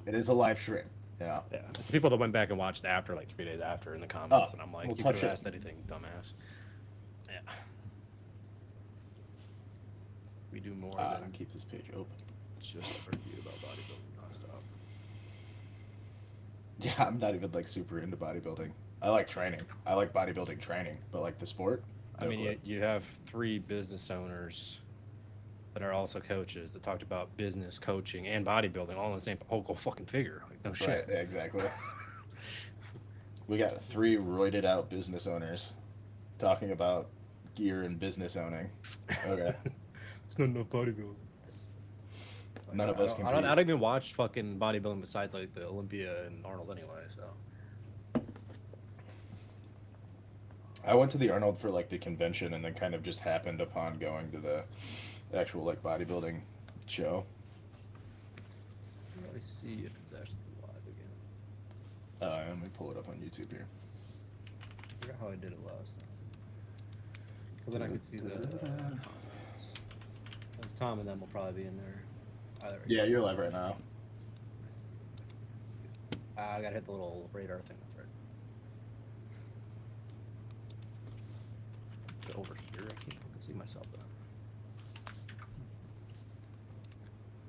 It is a live stream. Yeah. Yeah, it's the people that went back and watched after, like 3 days after, in the Oh, comments, and I'm well, like, you could tough have shit. asked anything, dumbass. Yeah, we do more than Keep this page open. just argue about bodybuilding nonstop. Yeah, I'm not even like super into bodybuilding. I like training. I like bodybuilding training, but like the sport, I no mean, clue. you have three business owners that are also coaches that talked about business, coaching, and bodybuilding all in the same. Oh, go fucking figure. Like, no Right, shit. exactly. We got three roided out business owners talking about gear and business owning. Okay. It's not enough bodybuilding. Like, None of us I compete. don't even watch fucking bodybuilding besides like the Olympia and Arnold anyway. So I went to the Arnold for like the convention and then kind of just happened upon going to the actual like bodybuilding show. let me see if it's actually live again. Let me pull it up on YouTube here. I forgot how I did it last time. Because then I could see the comments. Because Tom and them will probably be in there. Either way. Yeah, you're live right now. I gotta hit the little radar thing. That's right. Get over here. I can't fucking see myself though.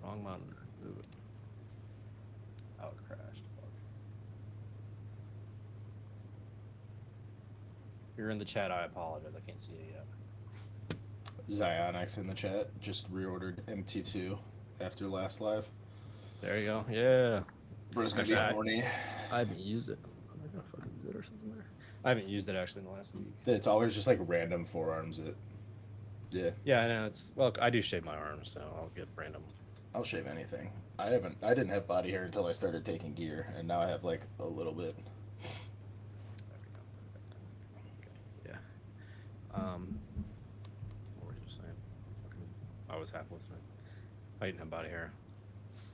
Wrong monitor. Move it. Oh, it crashed. Fuck. If you're in the chat, I apologize. I can't see it yet. Zionix in the chat just reordered MT2 after last live. There you go. Yeah. Bro's gonna be Actually, horny. I haven't used it. Am I gonna fucking use it or something there? I haven't used it actually in the last week. It's always just like random forearms. Yeah. Yeah, I know. It's well, I do shave my arms, so I'll get random. I'll shave anything. I didn't have body hair until I started taking gear, and now I have like a little bit. There we go. Okay. Yeah. What were you just saying? I was half listening. I didn't have body hair.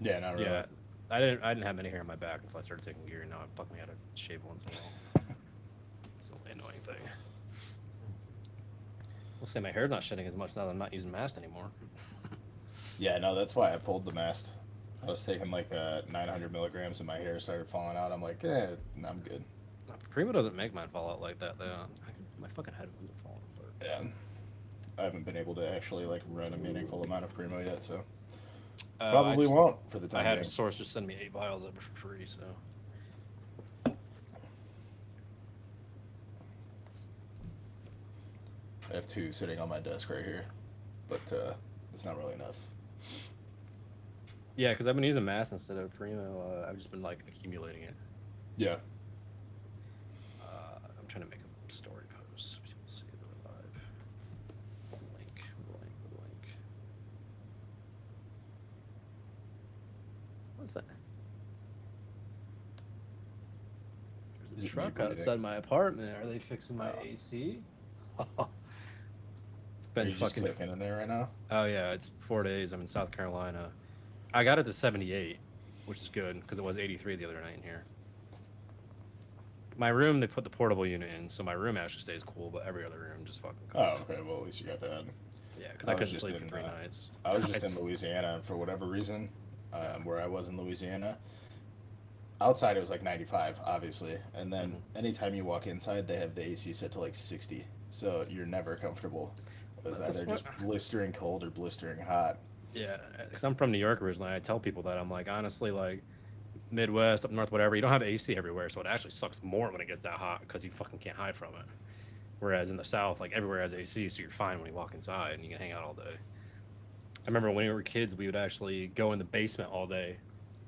Yeah, not really. Yeah. I didn't have any hair on my back until I started taking gear. Now I fucking had to shave once in a while. It's an annoying thing. We'll say my hair's not shedding as much now that I'm not using mast anymore. Yeah, no, that's why I pulled the mast. I was taking like 900 milligrams, and my hair started falling out. I'm like, I'm good. Primo doesn't make mine fall out like that though. My fucking headphones are falling apart. Yeah, I haven't been able to actually like run a meaningful amount of Primo yet, so probably won't for the time I had being. a source just send me 8 vials of it for free, so. I have two sitting on my desk right here, but it's not really enough. Yeah, because I've been using mass instead of Primo. I've just been like accumulating it. Yeah. I'm trying to make a story post so people see the live. Link. What's that? There's a truck outside my apartment. Are they fixing my AC? It's Are been you just fucking. clicking in there right now? Oh yeah, it's 4 days. I'm in South Carolina. I got it to 78, which is good because it was 83 the other night in here. My room, they put the portable unit in, so my room actually stays cool, but every other room just fucking cold. Oh, okay. Well, at least you got that. Yeah, because I couldn't sleep for 3 nights. I was just in Louisiana, and for whatever reason, where I was in Louisiana, outside it was like 95, obviously, and then anytime you walk inside, they have the AC set to like 60, so you're never comfortable. It's either just blistering cold or blistering hot. Yeah, because I'm from New York originally. I tell people that I'm like, honestly, like Midwest, up north, whatever, you don't have AC everywhere, so it actually sucks more when it gets that hot because you fucking can't hide from it. Whereas in the South, like everywhere has AC, so you're fine when you walk inside and you can hang out all day. I remember when we were kids, we would actually go in the basement all day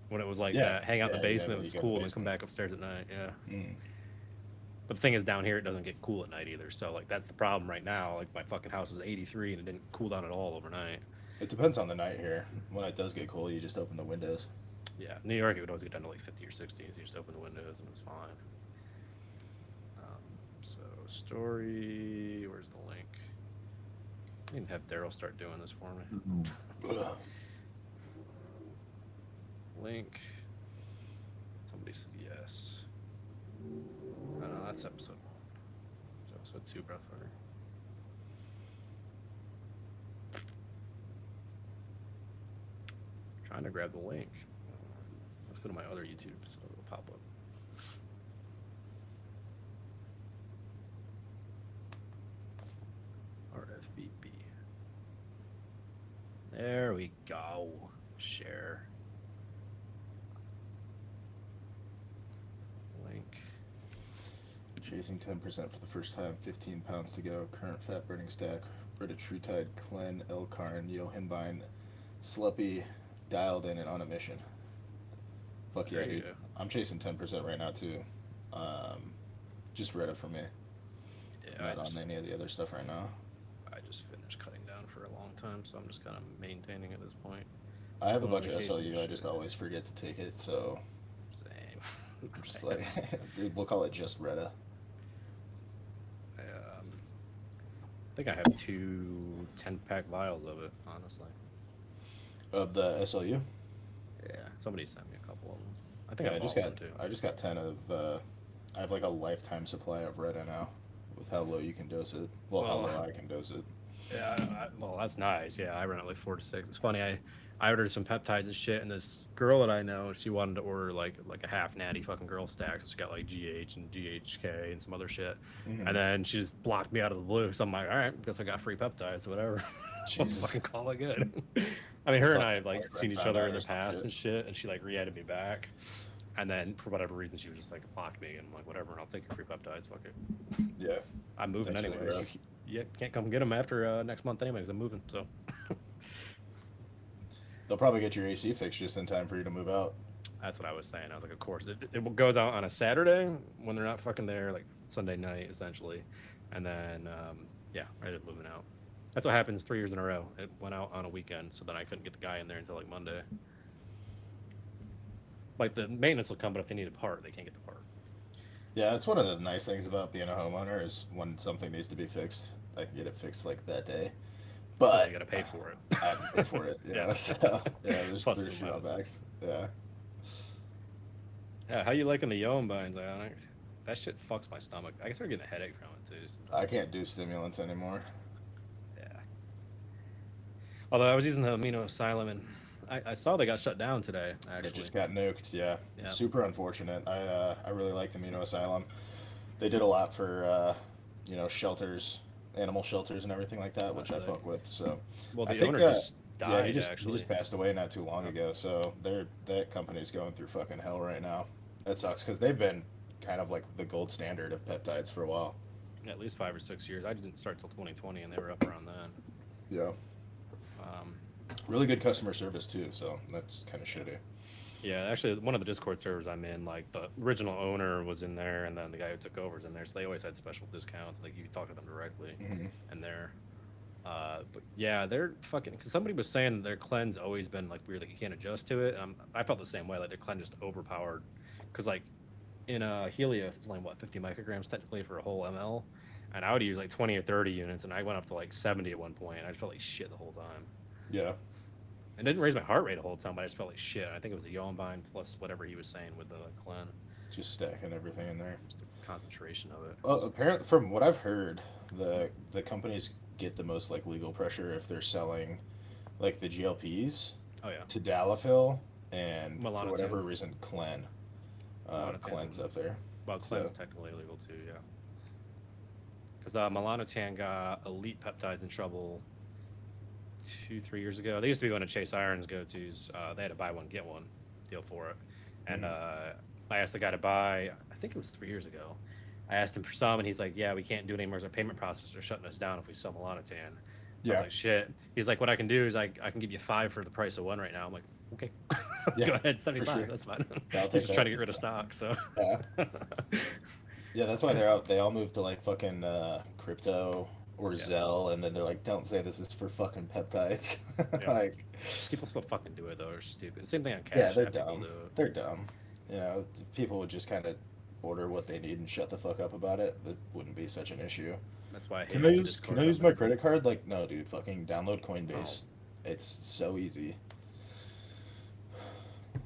when it was like that. Hang out in the basement, it was cool, and then come back upstairs at night. Yeah. But the thing is, down here, it doesn't get cool at night either. So, like, that's the problem right now. Like, my fucking house is 83 and it didn't cool down at all overnight. It depends on the night here. When it does get cold, you just open the windows. Yeah, New York, it would always get down to like 50 or 60, so you just open the windows and it was fine. So, story, where's the link? I need to have Daryl start doing this for me. Link. Somebody said yes. Oh, no, that's episode 1. It's episode 2, Breathfire. Trying to grab the link. Let's go to my other YouTube so it'll pop up. RFBB. There we go. Share. Link. Chasing 10% for the first time, 15 pounds to go. Current fat burning stack. Brita Tide, Klen, Elkarn, Yohimbine, Sluppy, dialed in and on a mission. Fuck yeah, There you dude. go. I'm chasing 10% right now too. Just Reddit for me. Yeah, Not on any of the other stuff right now. I just finished cutting down for a long time, so I'm just kind of maintaining at this point. I have a Well, bunch of vacations SLU. and I just shit. always forget to take it, so Same. I'm just like, dude, we'll call it just Reddit. I think I have 2 10-pack vials of it, honestly. Of the SLU? Yeah, somebody sent me a couple of them. I think Yeah, I bought one too. I just got 10 of. I have like a lifetime supply of Reddit now, with how low you can dose it. Well, how Well, low I can dose it. Yeah, well, that's nice. Yeah, I run it like 4 to 6. It's funny. I ordered some peptides and shit, and this girl that I know, she wanted to order like a half natty fucking girl stack. So she got like GH and GHK and some other shit, Mhm. and then she just blocked me out of the blue. So I'm like, all right, guess I got free peptides, whatever. I'll Jesus. fucking call it good. I mean, her and I have like Fucking seen each found other out in or the some past shit. and shit, and she like re-added me back, and then for whatever reason she was just like blocked me, and I'm like, whatever, I'll take your free peptides. Fuck it. Yeah. I'm moving Thanks for the anyways. graph. Yeah, can't come get them after next month anyway, because I'm moving. So. They'll probably get your AC fixed just in time for you to move out. That's what I was saying. I was like, of course. It goes out on a Saturday when they're not fucking there, like Sunday night, essentially. And then, yeah, I ended up moving out. That's what happens 3 years in a row. It went out on a weekend, so then I couldn't get the guy in there until like Monday. Like, the maintenance will come, but if they need a part, they can't get the part. Yeah, that's one of the nice things about being a homeowner is when something needs to be fixed, I can get it fixed like that day. But But you got to pay for it. I have to pay for it. You Yeah. know? So, yeah, there's Plus the drawbacks. Yeah. Yeah, how you liking the Yohimbines, Ionic? That shit fucks my stomach. I start getting a headache from it, too. Sometimes. I can't do stimulants anymore. Yeah. Although I was using the Amino Asylum, and I saw they got shut down today, actually. It just got nuked. Yeah. Yeah. Super unfortunate. I really liked Amino Asylum. They did a lot for shelters, animal shelters, and everything like that, which I Really? fuck with. So Well, I the think, owner just yeah, died, he actually. just passed away not too long ago. So that company's going through fucking hell right now. That sucks because they've been kind of like the gold standard of peptides for a while. At least 5 or 6 years. I didn't start till 2020, and they were up around then. Yeah. Really good customer service too. So that's kind of shitty. Yeah, actually, one of the Discord servers I'm in, like the original owner was in there, and then the guy who took over is in there. So they always had special discounts. Like you talk to them directly, Mhm. and they're. But yeah, they're fucking. Cause somebody was saying their cleanse always been like weird, like you can't adjust to it. I felt the same way, like their cleanse just overpowered. Cause like in Helios, it's only what 50 micrograms technically for a whole ml, and I would use like 20 or 30 units, and I went up to like 70 at one point. And I just felt like shit the whole time. Yeah. It didn't raise my heart rate the whole time, but I just felt like shit. I think it was the Yohimbine plus whatever he was saying with the clen, Just stacking everything in there. just the concentration of it. Well, apparently, from what I've heard, the companies get the most like legal pressure if they're selling like the GLPs Oh yeah, to Dalafil and for Melanotan. whatever reason Clen. Melanotan. Clen's up there. well, clen's So- technically illegal too, yeah. Because Melanotan got Elite Peptides in trouble 2-3 years ago. They used to be one of Chase Iron's go-tos. They had a buy one get one deal for it, and I asked the guy to buy. I think it was 3 years ago. I asked him for some, and he's like, "Yeah, we can't do it anymore. Our payment processor shutting us down if we sell Melanotan." So I Yeah. was like, "Shit." He's like, "What I can do is I can give you 5 for the price of one right now." I'm like, "Okay, Yeah, go ahead, for 75. sure. That's fine." Yeah, I'll He's take just that. trying to get rid of stock. So Yeah. Yeah, that's why they're out. They all moved to like fucking crypto or Yeah. Zelle, and then they're like, "Don't say this is for fucking peptides." Yeah. Like, people still fucking do it though. They're stupid. Same thing on Cash yeah, they're App, people dumb. do it. They're dumb. You know, people would just kind of order what they need and shut the fuck up about it. That wouldn't be such an issue. That's why I hate Can I the use Discord Can I use on my there. credit card? Like, no, dude. Fucking download Coinbase. It's so easy.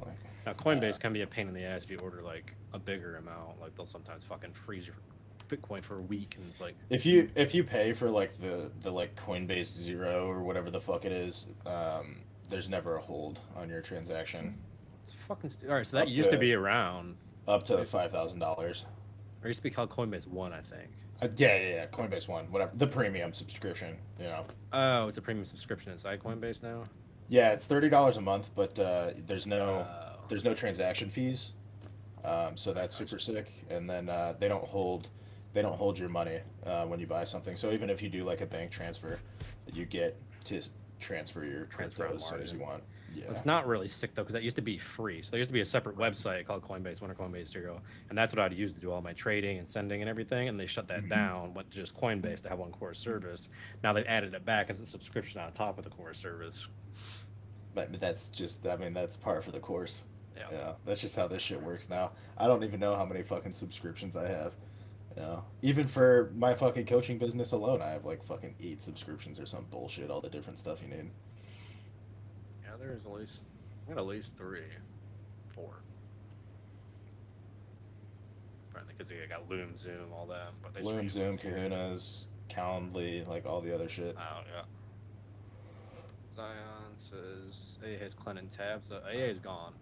Like, Now Coinbase can be a pain in the ass if you order like a bigger amount. Like they'll sometimes fucking freeze your Bitcoin for a week, and it's like, if you pay for like the like Coinbase Zero or whatever the fuck it is, there's never a hold on your transaction. It's fucking. All right, so that Up used to to be around. up to $5,000. Or used to be called Coinbase One, I think. Yeah. Coinbase One, whatever. The premium subscription, you know. Oh, it's a premium subscription inside Coinbase now. Yeah, it's $30 a month, but Oh, there's no transaction fees. So that's super sick. And then they don't hold your money when you buy something. So even if you do like a bank transfer, you get to transfer your transfer crypto on as soon as you margin. want. Yeah. It's not really sick though, because that used to be free. So there used to be a separate website called Coinbase One or Coinbase Zero, and that's what I'd use to do all my trading and sending and everything. And they shut that Mhm. down, went to just Coinbase to have one core service. Now they've added it back as a subscription on top of the core service. But that's just, I mean, that's par for the course. Yeah. You know, that's just how this shit works now. I don't even know how many fucking subscriptions I have. You know, even for my fucking coaching business alone, I have like fucking 8 subscriptions or some bullshit. All the different stuff you need. Yeah, there's at least I got at least 3, 4. Apparently, because I got Loom, Zoom, all them, but they just Loom, reuse Zoom, it. Kahunas, Calendly, like all the other shit. Oh yeah. Zion says AA has Clennon tabs. AA is gone,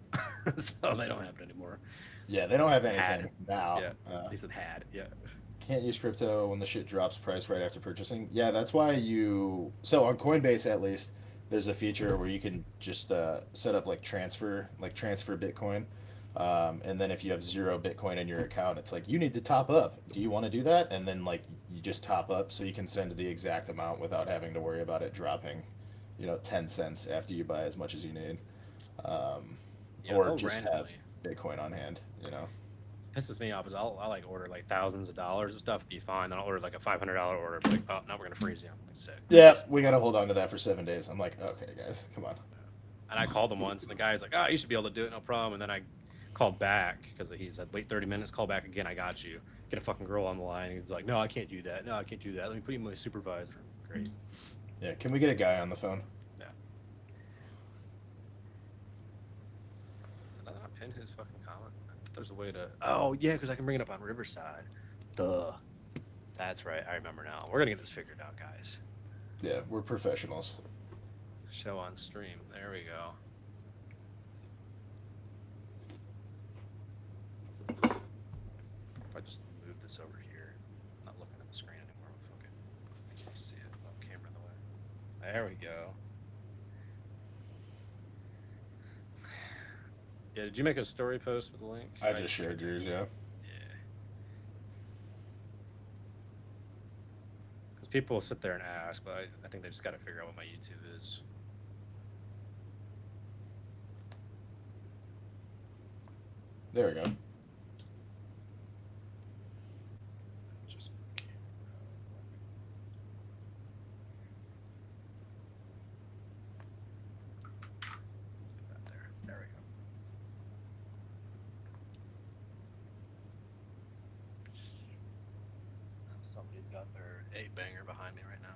so they don't have it anymore. Yeah, they don't have Had. anything now. Yeah, he said had. Yeah. Can't use crypto when the shit drops price right after purchasing. Yeah, that's why you. So on Coinbase at least, there's a feature where you can just set up like transfer Bitcoin, and then if you have 0 Bitcoin in your account, it's like you need to top up. Do you want to do that? And then like you just top up so you can send the exact amount without having to worry about it dropping, 10 cents after you buy as much as you need, Yeah, or they'll just have randomly. Bitcoin on hand. Pisses me off is I like order like thousands of dollars of stuff, be fine. Then I'll order like a $500 order, be like, oh, now we're gonna freeze you. I'm like, sick. Yeah, we got to hold on to that for 7 days. I'm like, okay, guys, come on. And I called him once, and the guy's like, you should be able to do it, no problem. And then I called back because he said, wait 30 minutes, call back again, I got you. Get a fucking girl on the line. And he's like, no, I can't do that. No, I can't do that. Let me put you in my supervisor. Great. Yeah, can we get a guy on the phone? Yeah. Did I not pin his fucking comment? I thought there's a way to. Oh, yeah, because I can bring it up on Riverside. Duh. That's right. I remember now. We're going to get this figured out, guys. Yeah, we're professionals. Show on stream. There we go. If I just move this over here, I'm not looking at the screen anymore. Fuck it. I can see it. Oh, camera in the way. There we go. Yeah, did you make a story post with the link? I just shared yours, yeah. Yeah. Because people will sit there and ask, but I think they just got to figure out what my YouTube is. There we go. Just that there. There we go. Somebody's got their 8-banger behind me right now.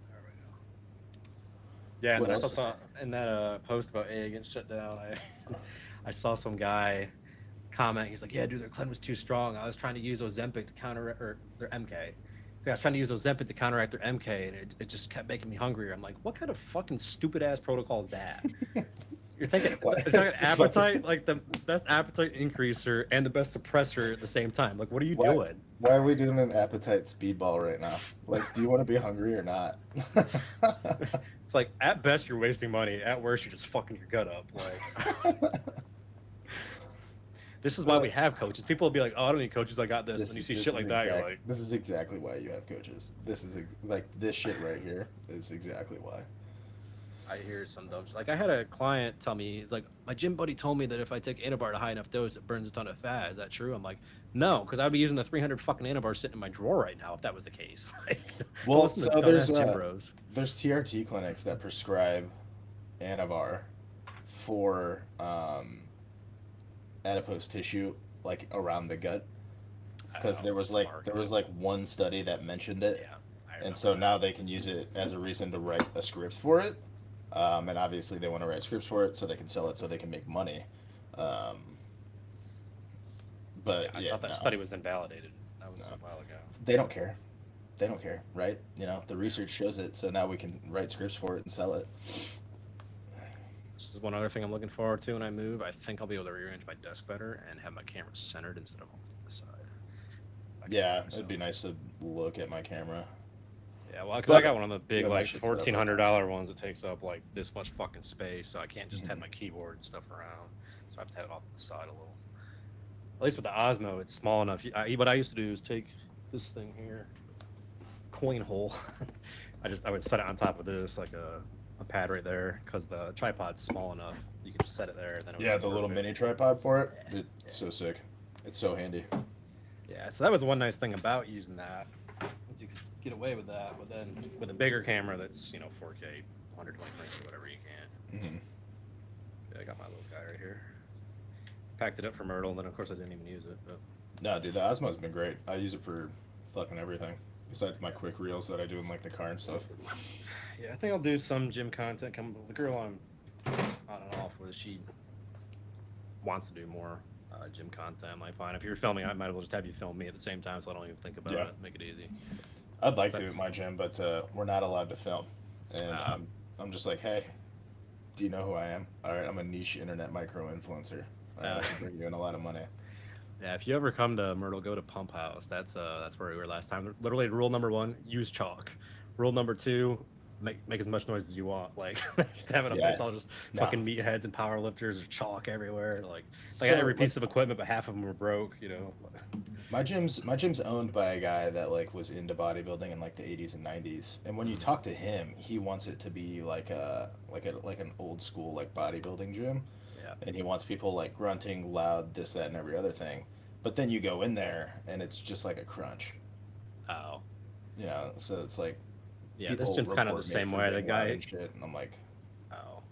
There we go. Yeah, and What then I else? saw in that post about A getting shut down. I saw some guy comment. He's like, "Yeah, dude, their Clen was too strong. I was trying to use Ozempic to counter or their MK. So I was trying to use Ozempic to counteract their MK, and it just kept making me hungrier." I'm like, "What kind of fucking stupid ass protocol is that? You're taking What? appetite, like the best appetite increaser and the best suppressor at the same time. Like, what are you Why- doing?" Why are we doing an appetite speedball right now? Like, do you want to be hungry or not? It's like, at best, you're wasting money. At worst, you're just fucking your gut up. Like, this is why we have coaches. People will be like, "Oh, I don't need coaches. I got this." And then you see shit like that, you're like, this is exactly why you have coaches. This is like this shit right here is exactly why. I hear some dumb shit. Like, I had a client tell me, he's like, "My gym buddy told me that if I take Anabar at a high enough dose, it burns a ton of fat. Is that true?" I'm like, "No, because I'd be using the 300 fucking Anabar sitting in my drawer right now if that was the case." Like, Well, listen to so dumbass gym bros. there's TRT clinics that prescribe Anavar for adipose tissue, like around the gut, because there was like one study that mentioned it, Yeah. I and remember so that. now they can use it as a reason to write a script for it, and obviously they want to write scripts for it so they can sell it so they can make money. But I thought that study was invalidated. That was No. a while ago. they don't care. they don't care, right? You know, the research shows it, so now we can write scripts for it and sell it. This is one other thing I'm looking forward to when I move. I think I'll be able to rearrange my desk better and have my camera centered instead of off to the side. I can Yeah, do it'd myself. be nice to look at my camera. Yeah, well, because I But got one of the you big have my like shit set up like $1,400 ones that takes up like this much fucking space, so I can't just that. have my keyboard and stuff around. So I have to have it off to the side a little. At least with the Osmo, it's small enough. What I used to do is take this thing here, coin hole. I would set it on top of this like a pad right there because the tripod's small enough. You can just set it there, and then it would Yeah, be the little perfect. mini tripod for it. Yeah, It's so sick. It's so handy. yeah. So that was one nice thing about using that, is you could get away with that. But then with a bigger camera that's 4K, 120 frames or whatever, you can't. Hmm. Yeah, I got my little guy right here. Packed it up for Myrtle, and then of course I didn't even use it. But No, dude, the Osmo's been great. I use it for fucking everything. Besides my quick reels that I do in like the car and stuff. yeah, I think I'll do some gym content. The girl I'm on and off with, she wants to do more gym content. I'm like, fine, if you're filming, I might as well just have you film me at the same time, so I don't even think about Yeah. it. Make it easy. I'd like to That's- at my gym, but we're not allowed to film. And Ah. I'm just like, hey, do you know who I am? All right, I'm a niche internet micro influencer. I can bring you in a lot of money. Yeah, if you ever come to Myrtle, go to Pump House. That's where we were last time. Literally, rule number one: use chalk. Rule number two: make as much noise as you want. Like, just have it up there. Yeah. It's all just No. fucking meatheads and power lifters. There's chalk everywhere. Like, I So, got every like, piece of equipment, but half of them were broke. my gym's owned by a guy that like was into bodybuilding in like the 80s and 90s. And when you talk to him, he wants it to be like an old school like bodybuilding gym. Yeah. And he wants people like grunting, loud, this, that, and every other thing. But then you go in there and it's just like a crunch, Oh. you know. So it's like Yeah, this people gym's kind of the report me same for way. The being loud guy. and shit, and I'm like, Oh.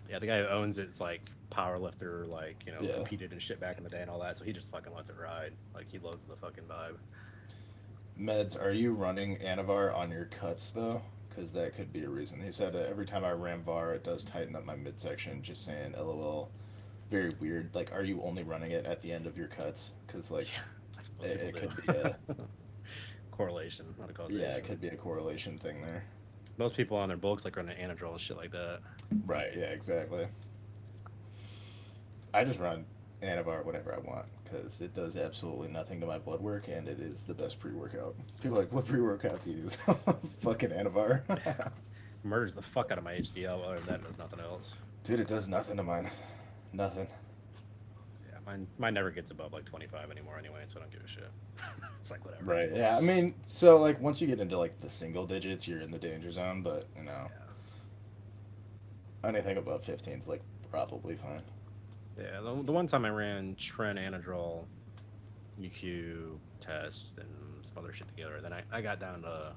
Yeah, the guy who owns it's like power lifter, like Yeah. competed and shit back in the day and all that. So he just fucking lets it ride. Like he loves the fucking vibe. Meds, are you running Anavar on your cuts though? Because that could be a reason. He said every time I ram VAR, it does tighten up my midsection. Just saying, LOL. Very weird. Like, are you only running it at the end of your cuts? Because like, Yeah, that's what most it people could do. be a Correlation, not a causation. yeah, it could be a correlation thing there. Most people on their bulks like running Anadrol and shit like that. Right. Yeah. Exactly. I just run Anavar whenever I want because it does absolutely nothing to my blood work and it is the best pre-workout. People are like, what pre-workout do you use? Fucking Anavar. Murders the fuck out of my HDL. Other than that, it does nothing else. Dude, it does nothing to mine. Nothing. Yeah, mine never gets above like 25 anymore anyway, so I don't give a shit. It's like whatever. Right. Yeah. I mean, so like once you get into like the single digits, you're in the danger zone. But you know, anything above 15 is like probably fine. Yeah, the one time I ran Tren Anadrol, EQ test, and some other shit together, then I got down to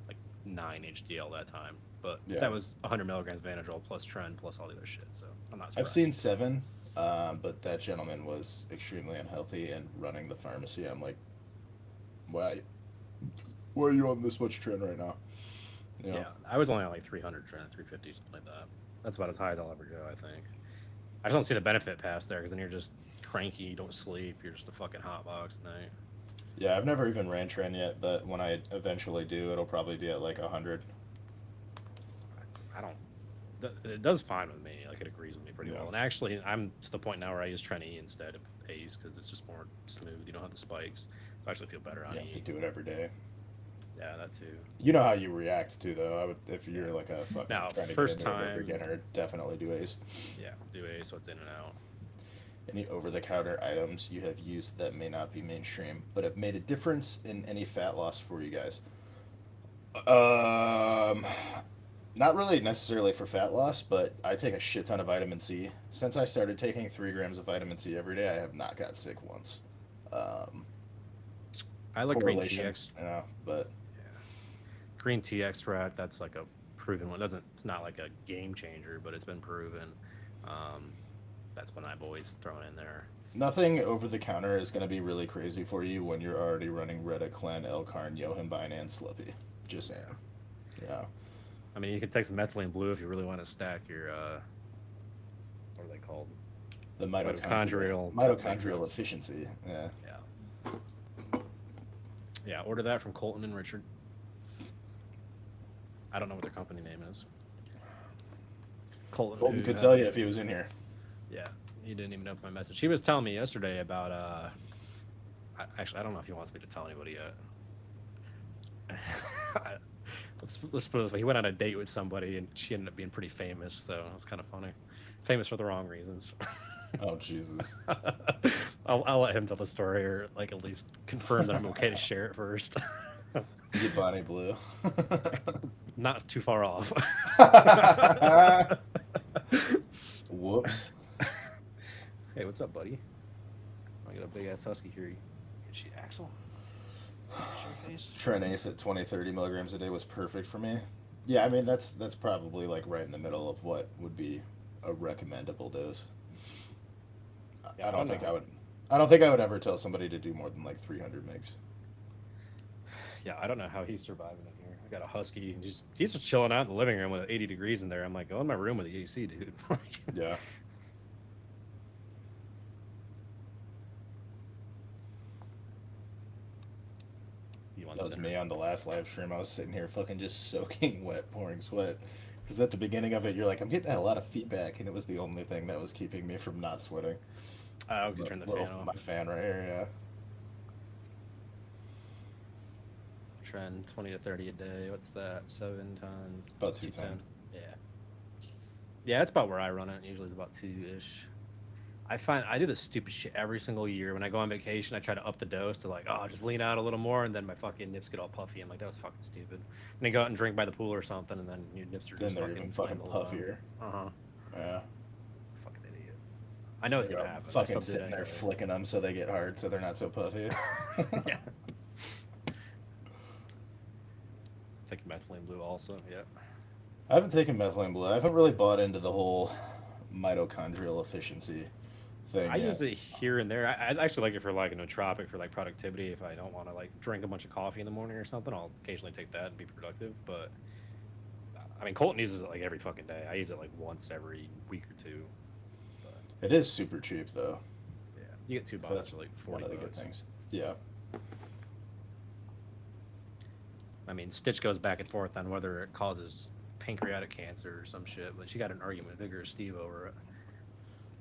like 9 HDL that time. But Yeah. that was 100 milligrams of Anadrol plus Tren plus all the other shit, so I'm not I've surprised. seen 7, but that gentleman was extremely unhealthy and running the pharmacy. I'm like, why are you on this much trend right now? You know? Yeah, I was only on like 300 Tren, 350, something like that. That's about as high as I'll ever go, I think. I just don't see the benefit past there because then you're just cranky, you don't sleep, you're just a fucking hot box at night. Yeah, I've never even ran trend yet, but when I eventually do, it'll probably be at like 100. I don't. It does fine with me. Like it agrees with me pretty Yeah. well. And actually, I'm to the point now where I use Tren E instead of Ace because it's just more smooth. You don't have the spikes. I actually feel better on You have to E. do it every day. Yeah, that too. You know how you react to though. I would, if you're like a fucking Now, trying to first get into it as a time- beginner, definitely do Ace. Yeah, do Ace, so it's in and out. Any over-the-counter items you have used that may not be mainstream, but have made a difference in any fat loss for you guys? Not really necessarily for fat loss, but I take a shit ton of vitamin C. Since I started taking 3 grams of vitamin C every day, I have not got sick once. I like green tea Correlation, extract. you know, but Green tea extract. That's like a proven one. It's not like a game changer, but it's been proven. That's one I've always thrown in there. nothing over the counter is going to be really crazy for you when you're already running Retaclen, L-Carn, Yohimbine, and Slippy. Just saying. Yeah. I mean, you can take some methylene blue if you really want to stack your what are they called? The Mitochondrial- mitochondrial efficiency. Yeah. Yeah. Yeah, order that from Colton and Richard. I don't know what their company name is. Colton, Colton who could has tell you the- if he was in here. Yeah, he didn't even open my message. He was telling me yesterday about. Actually, I don't know if he wants me to tell anybody yet. let's put it this way. He went on a date with somebody, and she ended up being pretty famous. So it's kind of funny. Famous for the wrong reasons. Oh Jesus. I'll let him tell the story, or like at least confirm that I'm okay to share it first. Is it Bonnie Blue? Not too far off. Whoops. Hey, what's up, buddy? I got a big ass husky here. Is she Axel? Trenace at 20-30 milligrams a day was perfect for me. Yeah, I mean that's probably like right in the middle of what would be a recommendable dose. Yeah, I don't think know. I don't think I would ever tell somebody to do more than like 300 mgs. Yeah, I don't know how he's surviving in here. I got a husky. And he's just chilling out in the living room with 80 degrees in there. I'm like, go in my room with the AC, dude. Yeah. That was me on the last live stream. I was sitting here fucking just soaking wet, pouring sweat. Because at the beginning of it, you're like, I'm getting a lot of feedback, and it was the only thing that was keeping me from not sweating. I'll turn the fan off. My fan right here, yeah. Trend 20 to 30 a day. What's that? 7 times. About 210. Yeah. Yeah, that's about where I run it. Usually it's about 2-ish. I find I do this stupid shit every single year. When I go on vacation, I try to up the dose to like, oh, just lean out a little more, and then my fucking nips get all puffy. I'm like, that was fucking stupid. And then go out and drink by the pool or something, and then your nips are just Then they're even fucking puffier. Uh-huh. Yeah. Fucking idiot. I know it's gonna happen. Fucking sitting there flicking them so they get hard, so they're not so puffy. Yeah. Take methylene blue also, yeah. I haven't taken methylene blue. I haven't really bought into the whole mitochondrial efficiency thing. I use it here and there. I actually like it for like a nootropic for like productivity. If I don't want to like drink a bunch of coffee in the morning or something, I'll occasionally take that and be productive. But I mean, Colton uses it like every fucking day. I use it like once every week or two. But, it is super cheap though. Yeah, you get 2 bottles for like 40 one of the good bucks. things. Yeah. I mean, Stitch goes back and forth on whether it causes pancreatic cancer or some shit, but she got an argument with Vigorous Steve over it.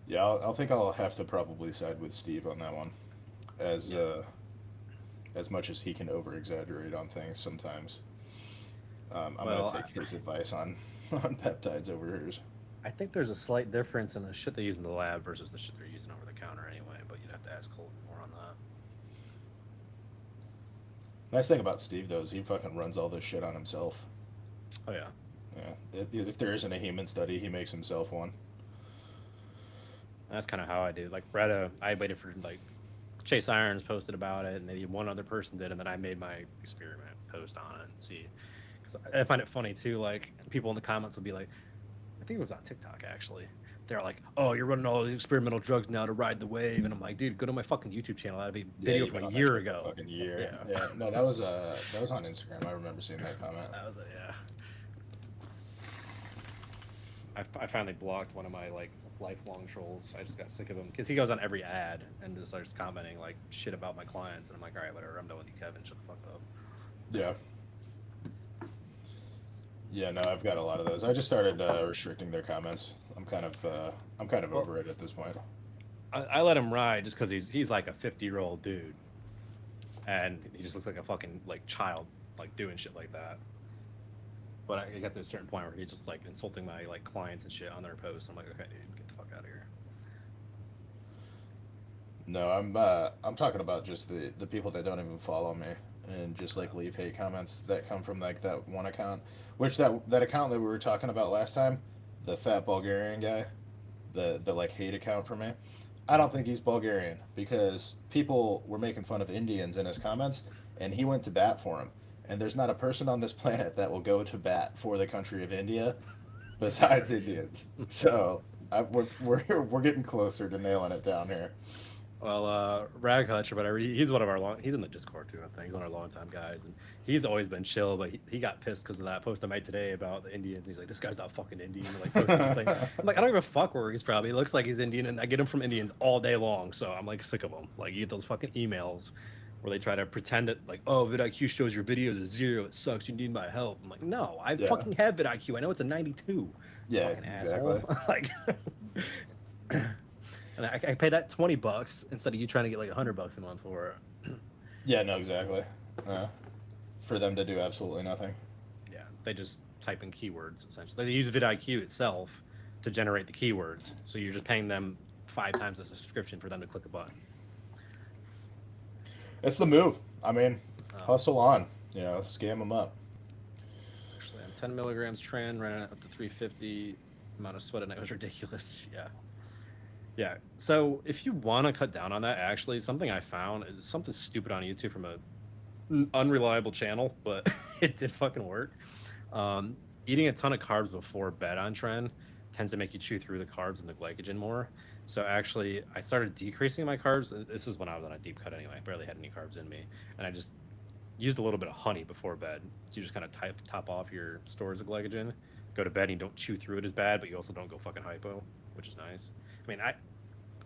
Yeah, I think I'll have to probably side with Steve on that one, as much as he can over exaggerate on things sometimes. I'm gonna take his advice on peptides over hers. I think there's a slight difference in the shit they use in the lab versus the shit they're using over the counter anyway, but you'd have to ask Colton more on that. Nice thing about Steve though is he fucking runs all this shit on himself. Oh yeah. Yeah, if there isn't a human study, he makes himself one. That's kind of how I do. Like Bretta, I waited for like Chase Irons posted about it, and maybe one other person did, and then I made my experiment post on it and see. Because I find it funny too. Like people in the comments will be like, I think it was on TikTok actually. They're like, "Oh, you're running all these experimental drugs now to ride the wave," and I'm like, "Dude, go to my fucking YouTube channel. That'd be a video from a year ago." Fucking year. Yeah. No, that was on Instagram. I remember seeing that comment. That was yeah. I finally blocked one of my like lifelong trolls. I just got sick of him because he goes on every ad and just starts commenting like shit about my clients, and I'm like, all right, whatever. I'm done with you, Kevin. Shut the fuck up. Yeah. Yeah, no, I've got a lot of those. I just started restricting their comments. I'm kind of over it at this point. I let him ride just because he's like a 50-year-old dude, and he just looks like a fucking like child, like doing shit like that. But I got to a certain point where he's just like insulting my like clients and shit on their posts. I'm like, okay, dude, get the fuck out of here. No, I'm talking about just the people that don't even follow me and just like leave hate comments that come from like that one account, which that account that we were talking about last time, the fat Bulgarian guy, the like hate account for me. I don't think he's Bulgarian because people were making fun of Indians in his comments, and he went to bat for him. And there's not a person on this planet that will go to bat for the country of India besides Indians. So we're getting closer to nailing it down here. Well, Rag Hutch or whatever, he's one of our he's in the Discord too, I think. He's one of our longtime guys, and he's always been chill, but he got pissed because of that post I made today about the Indians. He's like, this guy's not fucking Indian. And, like, posting this thing. I'm like, I don't give a fuck where he's from. He looks like he's Indian, and I get him from Indians all day long, so I'm like sick of him. Like, you get those fucking emails where they try to pretend that like, oh, vidIQ shows your videos is 0, it sucks, you need my help. I'm like, no, I Yeah. fucking have vidIQ, I know it's a 92. Yeah, Fucking exactly. asshole. Like, and I pay that $20 instead of you trying to get like $100 a month for it. Yeah, no, exactly. For them to do absolutely nothing. Yeah, they just type in keywords essentially. They use vidIQ itself to generate the keywords, so you're just paying them 5 times the subscription for them to click a button. It's the move. I mean, hustle on. You know, scam them up. Actually, I'm 10 milligrams tren, ran it up to 350. Amount of sweat a night was ridiculous. Yeah. Yeah. So if you want to cut down on that, actually, something I found is something stupid on YouTube from a unreliable channel, but it did fucking work. Eating a ton of carbs before bed on tren tends to make you chew through the carbs and the glycogen more. So actually, I started decreasing my carbs. This is when I was on a deep cut anyway. I barely had any carbs in me, and I just used a little bit of honey before bed. So you just kind of top off your stores of glycogen. Go to bed and you don't chew through it as bad, but you also don't go fucking hypo, which is nice. I mean,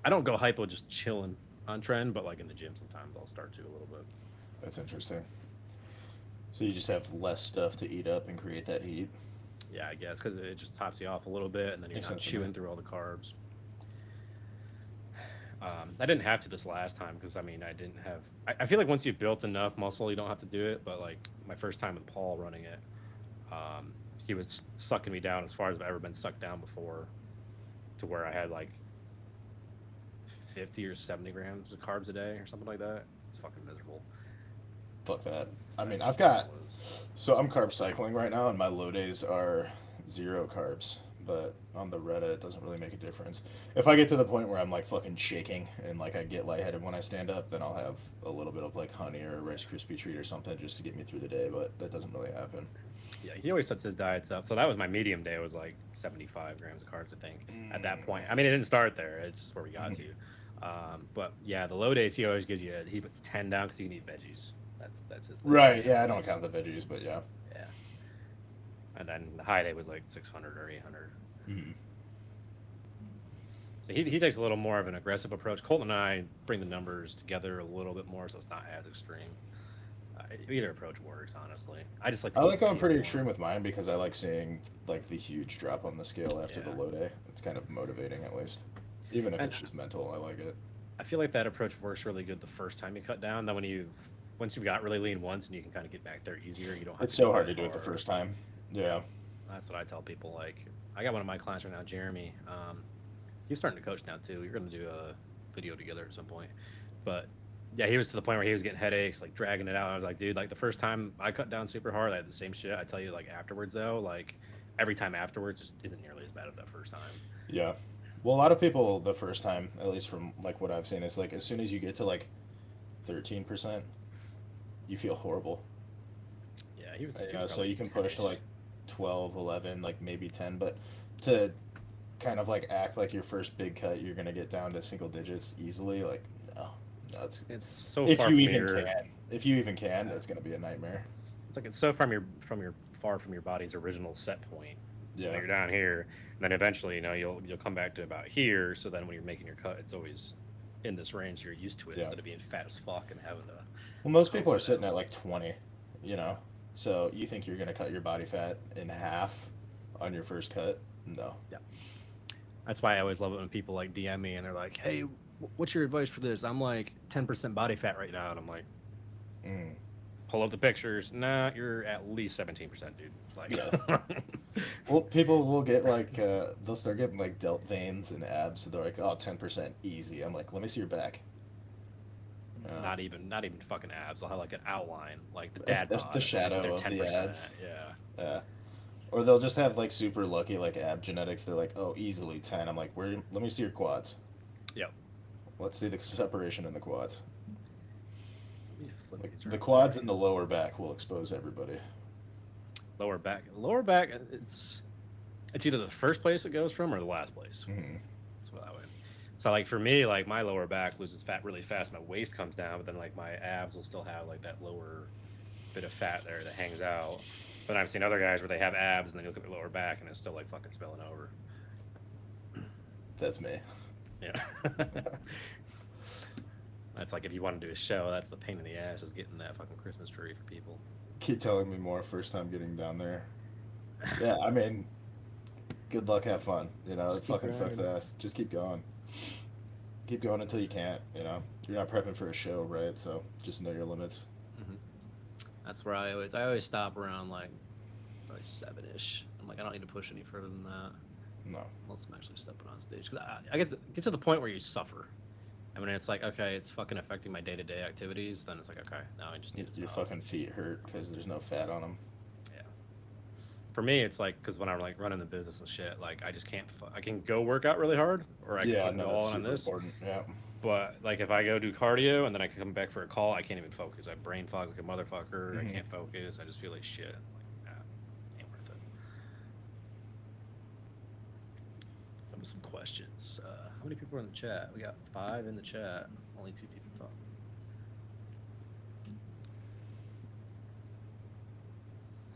I don't go hypo just chilling on tren, but like in the gym sometimes I'll start to a little bit. That's interesting. So you just have less stuff to eat up and create that heat. Yeah, I guess because it just tops you off a little bit, and then you're not chewing through all the carbs. I didn't have to this last time because I mean I didn't have. I feel like once you've built enough muscle, you don't have to do it. But like my first time with Paul running it, he was sucking me down as far as I've ever been sucked down before, to where I had like 50 or 70 grams of carbs a day or something like that. It's fucking miserable. Fuck that. I mean, I'm carb cycling right now, and my low days are 0 carbs. But on the Reddit, it doesn't really make a difference. If I get to the point where I'm like fucking shaking and like I get lightheaded when I stand up, then I'll have a little bit of like honey or a Rice Krispie treat or something just to get me through the day. But that doesn't really happen. Yeah, he always sets his diets up. So that was my medium day. It was like 75 grams of carbs, I think, at that point. I mean, it didn't start there. It's just where we got to. But yeah, the low days, he always gives you, he puts 10 down because you can eat veggies. That's his. Right, yeah, I don't count the veggies, but yeah. Yeah. And then the high day was like 600 or 800. Mm-hmm. So he takes a little more of an aggressive approach. Colton and I bring the numbers together a little bit more, so it's not as extreme. Either approach works, honestly. I just like. I like going pretty extreme with mine because I like seeing like the huge drop on the scale after the low day. It's kind of motivating, at least, even if it's just mental. I like it. I feel like that approach works really good the first time you cut down. Then once you've got really lean once, and you can kind of get back there easier. You don't. Have it's so hard to do it the first time. Yeah. That's what I tell people. Like, I got one of my clients right now, Jeremy. He's starting to coach now too. You're going to do a video together at some point. But yeah, he was to the point where he was getting headaches, like dragging it out. I was like, dude, like the first time I cut down super hard, I had the same shit. I tell you, like afterwards though, like every time afterwards just isn't nearly as bad as that first time. Yeah. Well, a lot of people the first time, at least from like what I've seen, is like as soon as you get to like 13%, you feel horrible. Yeah, he was so you can push to like 12, 11, like maybe 10, but to kind of like act like your first big cut, you're gonna get down to single digits easily. Like, no, it's so if far you from even your, can, if you even can, it's gonna be a nightmare. It's like it's so far from your body's original set point. Yeah, you're down here, and then eventually, you'll come back to about here. So then when you're making your cut, it's always in this range. You're used to it instead of being fat as fuck and having to. Well, most people are sitting at like 20, So you think you're gonna cut your body fat in half on your first cut? No. Yeah. That's why I always love it when people like DM me and they're like, "Hey, what's your advice for this?" I'm like 10% body fat right now, and I'm like, pull up the pictures. Nah, you're at least 17%, dude. Like, yeah. Well, people will get like they'll start getting like delt veins and abs. So they're like, "Oh, 10% easy." I'm like, "Let me see your back." Not even fucking abs. I'll have like an outline, like the dad bod. The shadow of the ads. Yeah. Or they'll just have like super lucky like ab genetics. They're like, "Oh, easily 10." I'm like, "Where? Let me see your quads." Yep. Let's see the separation in the quads. Like, the quads and the lower back will expose everybody. Lower back, it's either the first place it goes from or the last place. Mm-hmm. So that way. So like for me, like my lower back loses fat really fast. My waist comes down, but then like my abs will still have like that lower bit of fat there that hangs out. But I've seen other guys where they have abs and then you look at their lower back and it's still like fucking spilling over. That's me. Yeah. That's like if you want to do a show, that's the pain in the ass is getting that fucking Christmas tree for people. Keep telling me more. First time getting down there. Yeah, I mean, good luck, have fun. You know, Just it keep fucking sucks grinding. ass. Just keep going. Keep going until you can't. You know, you're not prepping for a show, right? So just know your limits. Hmm. That's where I always stop around like probably 7-ish. I'm like I don't need to push any further than that No. unless I'm actually stepping on stage because I get to the point where you suffer. I mean, it's like okay, it's fucking affecting my day-to-day activities. Then it's like okay, now I just need to Your stop. fucking feet hurt because there's no fat on them. Yeah. For me, it's like because when I'm like running the business and shit, like I just can't. I can go work out really hard, or I can Yeah, fucking no, go that's all in on super this. important. Yeah. But like if I go do cardio and then I come back for a call, I can't even focus. I brain fog like a motherfucker. I Mhm. can't focus. I just feel like shit. Like, ain't worth it. Come with some questions. How many people are in the chat? We got 5 in the chat. Only 2 people talking.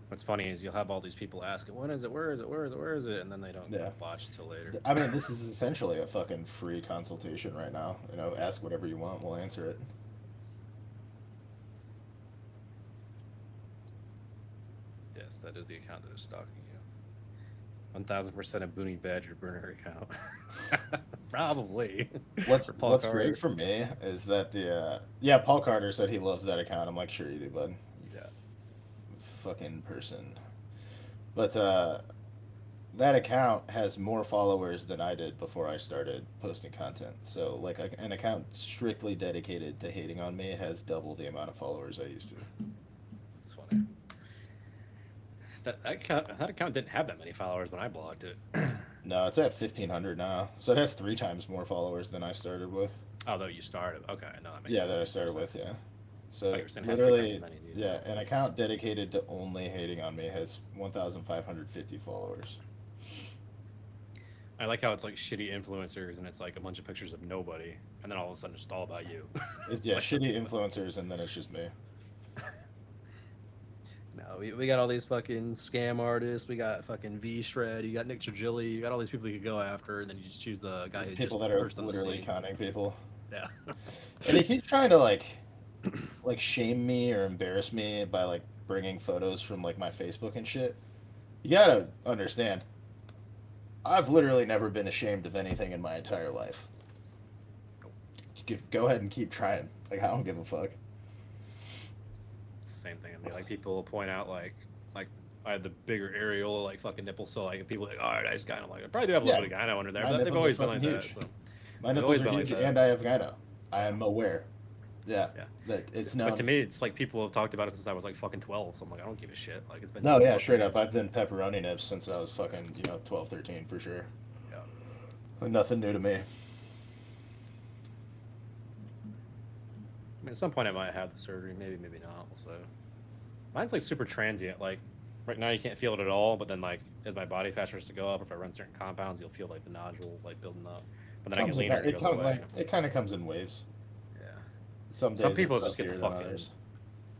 What's funny is you'll have all these people asking, "When is it? Where is it? Where is it? Where is it?" And then they don't Yeah. watch till later. I mean, this is essentially a fucking free consultation right now. You know, ask whatever you want, we'll answer it. Yes, that is the account that is stalking you. 1000% a Booney Badger burner account. Probably. What's Or Paul what's Carter. great for me is that the Paul Carter said he loves that account. I'm like, sure you do, bud. You Yeah. fucking person. But that account has more followers than I did before I started posting content. So like an account strictly dedicated to hating on me has double the amount of followers I used to. That's funny. That account didn't have that many followers when I blocked it. No, it's at 1,500 now. So it has 3 times more followers than I started with. Although you started. Okay, no, that makes Yeah, sense. that I started with, yeah. I So thought you were saying it has 3 times literally, as many, dude. yeah, an account dedicated to only hating on me has 1,550 followers. I like how it's like shitty influencers and it's like a bunch of pictures of nobody, and then all of a sudden it's all about you. It's Yeah, like, shitty okay, influencers, and then it's just me. no, we got all these fucking scam artists. We got fucking V Shred. You got Nick Trigili. You got all these people you could go after, and then you just choose the guy who People just that are burst on the literally scene. conning people. Yeah. And he keeps trying to like shame me or embarrass me by like bringing photos from like my Facebook and shit. You gotta understand, I've literally never been ashamed of anything in my entire life. Go ahead and keep trying. Like I don't give a fuck. It's the same thing. I mean, like people will point out like I had the bigger areola like fucking nipples, so like people are like, oh, nice guy. I'm like, I probably do have a little Yeah. bit of gyno under there, My but they've nipples are always been like fucking that. huge. So. My They've nipples always are been like huge, that. and I have gyno. I am aware. Yeah, Yeah. that it's known. But to me, it's like people have talked about it since I was like fucking 12. So I'm like, I don't give a shit. Like it's been. No, yeah, 12 straight up. years. I've been pepperoni nips since I was fucking 12, 13 for sure. Yeah. Nothing new to me. I mean, at some point I might have the surgery. Maybe, maybe not. We'll see. Mine's like super transient. Like right now you can't feel it at all, but then like as my body fat starts to go up, if I run certain compounds, you'll feel like the nodule like building up. But then I get leaner, it goes away. It kind of comes in waves. Yeah. Some Some days people are just get the puffier than fucking. others.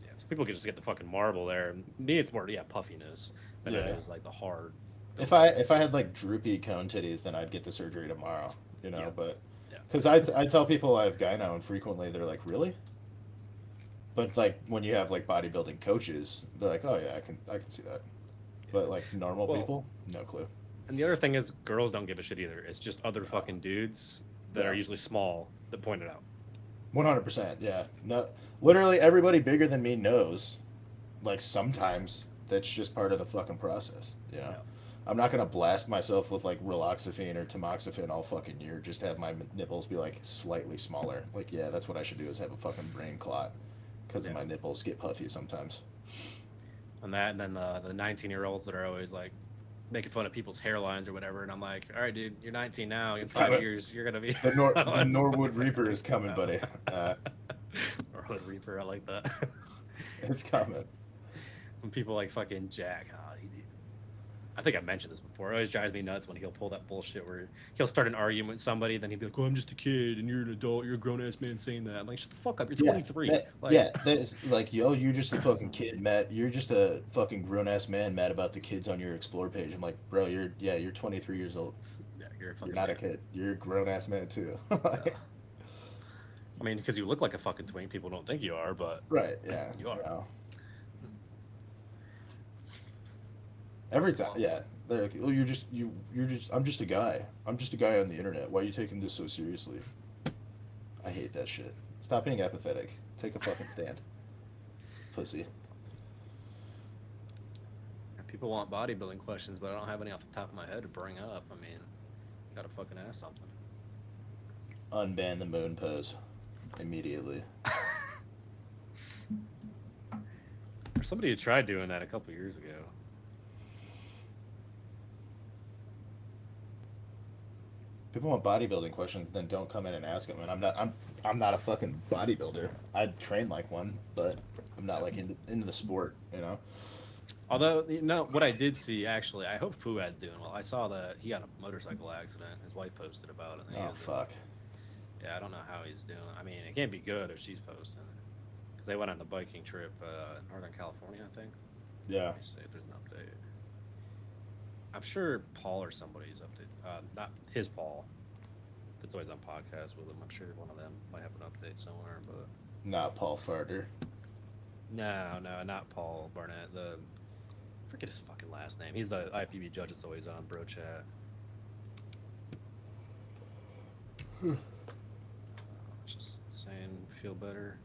Yeah, some people can just get the fucking marble there. Me, it's more puffiness than it Yeah. is like the hard. If I had like droopy cone titties, then I'd get the surgery tomorrow. Yeah. But Yeah. because I tell people I have gyno, and frequently they're like, really? But like when you have like bodybuilding coaches, they're like, oh yeah, I can see that. But like normal Well- people, no clue. And the other thing is, girls don't give a shit either. It's just other fucking dudes that Yeah. are usually small that point it out. 100%, yeah. No, literally everybody bigger than me knows. Like sometimes that's just part of the fucking process. Yeah. I'm not gonna blast myself with like raloxifene or tamoxifen all fucking year just to have my nipples be like slightly smaller. Like yeah, that's what I should do is have a fucking brain clot because Yeah. my nipples get puffy sometimes. And that, and then the 19-year-olds that are always like making fun of people's hairlines or whatever. And I'm like, all right, dude, you're 19 now. In It's 5 coming. years, you're gonna be The Norwood Reaper is coming, buddy. Norwood Reaper. I like that. It's coming. When people like fucking Jack, I think I mentioned this before. It always drives me nuts when he'll pull that bullshit where he'll start an argument with somebody, then he'd be like, "Oh, I'm just a kid, and you're an adult. You're a grown ass man saying that." I'm like, "Shut the fuck up. You're 23." Yeah, that is like, yo, you're just a fucking kid, Matt. You're just a fucking grown ass man mad about the kids on your Explore page. I'm like, bro, you're 23 years old. Yeah, you're a fucking You're not a man. kid. You're a grown ass man too. Yeah. I mean, because you look like a fucking twink, people don't think you are, but Right? Yeah. you are. Every time, yeah. They're like, oh, you're just. I'm just a guy. I'm just a guy on the internet. Why are you taking this so seriously? I hate that shit. Stop being apathetic. Take a fucking stand, pussy. People want bodybuilding questions, but I don't have any off the top of my head to bring up. I mean, gotta fucking ask something. Unban the moon pose immediately. There's somebody who tried doing that a couple years ago. People want bodybuilding questions, then don't come in and ask them. And I'm not a fucking bodybuilder. I train like one, but I'm not like into the sport. You know. Although, you know, what I did see, actually, I hope Fuad's doing well. I saw that he got in a motorcycle accident. His wife posted about it. Oh fuck. Yeah, I don't know how he's doing. I mean, it can't be good if she's posting. Because they went on the biking trip in Northern California, I think. Yeah. Let me see if there's an update. I'm sure Paul or somebody's update. Not his Paul. That's always on podcast with him. I'm sure one of them might have an update somewhere, but... Not Paul Farter. No, not Paul Barnett. Forget his fucking last name. He's the IPB judge that's always on Bro Chat. Just saying, feel better.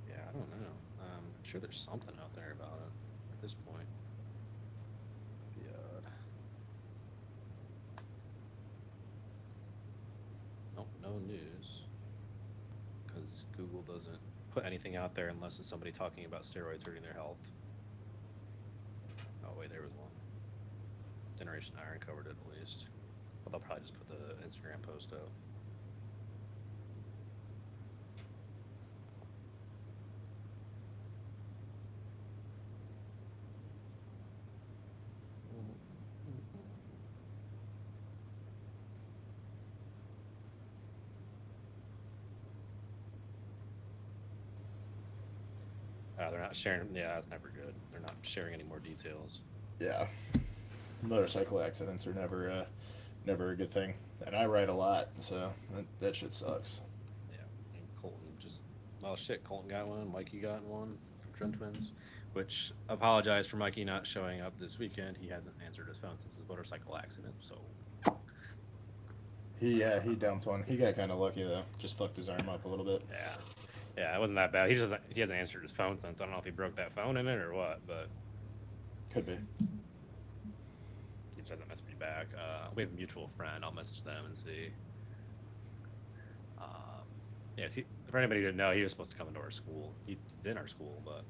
Yeah, I don't know. I'm sure there's something out there about it at this point. God. Nope, no news. Because Google doesn't put anything out there unless it's somebody talking about steroids hurting their health. Oh wait, there was one. Generation Iron covered it at least. But they'll probably just put the Instagram post up. They're not sharing. Yeah, that's never good. They're not sharing any more details. Yeah. Motorcycle accidents are never a good thing. And I ride a lot, so that shit sucks. Yeah, and Colton just... Well, shit, Colton got one. Mikey got one from Trent Twins. Which, apologize for Mikey not showing up this weekend. He hasn't answered his phone since his motorcycle accident, so... He dumped one. He got kind of lucky, though. Just fucked his arm up a little bit. Yeah. Yeah, it wasn't that bad. He hasn't answered his phone since. I don't know if he broke that phone in it or what, but... Could be. He just hasn't messaged me back. We have a mutual friend. I'll message them and see. Yeah, for anybody who didn't know, he was supposed to come into our school. He's in our school, but...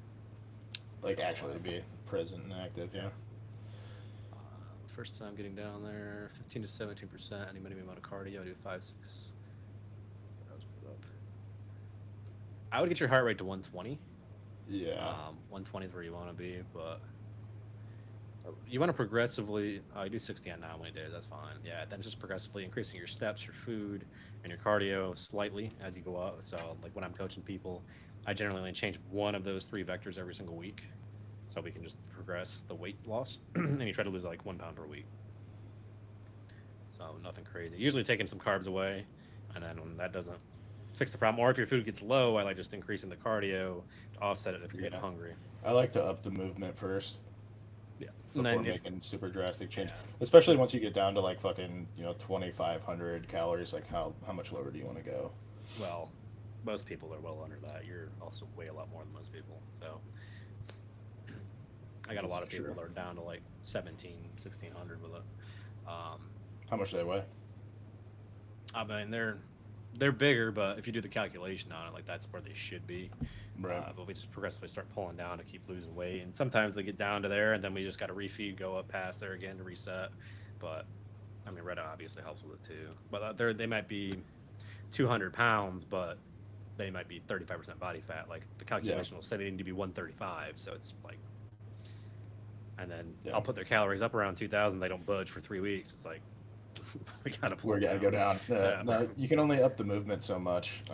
Like, actually be present and active, yeah. First time getting down there, 15 to 17%. Any minimum amount of cardio, I do 5-6. I would get your heart rate to 120. Yeah. 120 is where you want to be, but you want to progressively. You do 60 on 9 many days. That's fine. Yeah, then just progressively increasing your steps, your food, and your cardio slightly as you go up. So, like when I'm coaching people, I generally only change one of those 3 vectors every single week, so we can just progress the weight loss. And you try to lose like 1 pound per week. So nothing crazy. Usually taking some carbs away, and then when that doesn't fix the problem, or if your food gets low, I like just increasing the cardio to offset it if you're getting hungry. I like to up the movement first. Yeah. Before And then making super drastic change, especially once you get down to like fucking 2,500 calories. Like how much lower do you want to go? Well, most people are well under that. You're also way a lot more than most people. So I got a lot of people that are down to like 1,600 with it. How much do they weigh? I mean, they're bigger, but if you do the calculation on it, like that's where they should be. Right. But we just progressively start pulling down to keep losing weight, and sometimes they get down to there, and then we just got to refeed, go up past there again to reset. But I mean, Red obviously helps with it too. But they might be 200 pounds, but they might be 35% body fat. Like the calculation will say they need to be 135, so it's like, and then I'll put their calories up around 2,000. They don't budge for 3 weeks. It's like we gotta go down. No, you can only up the movement so much.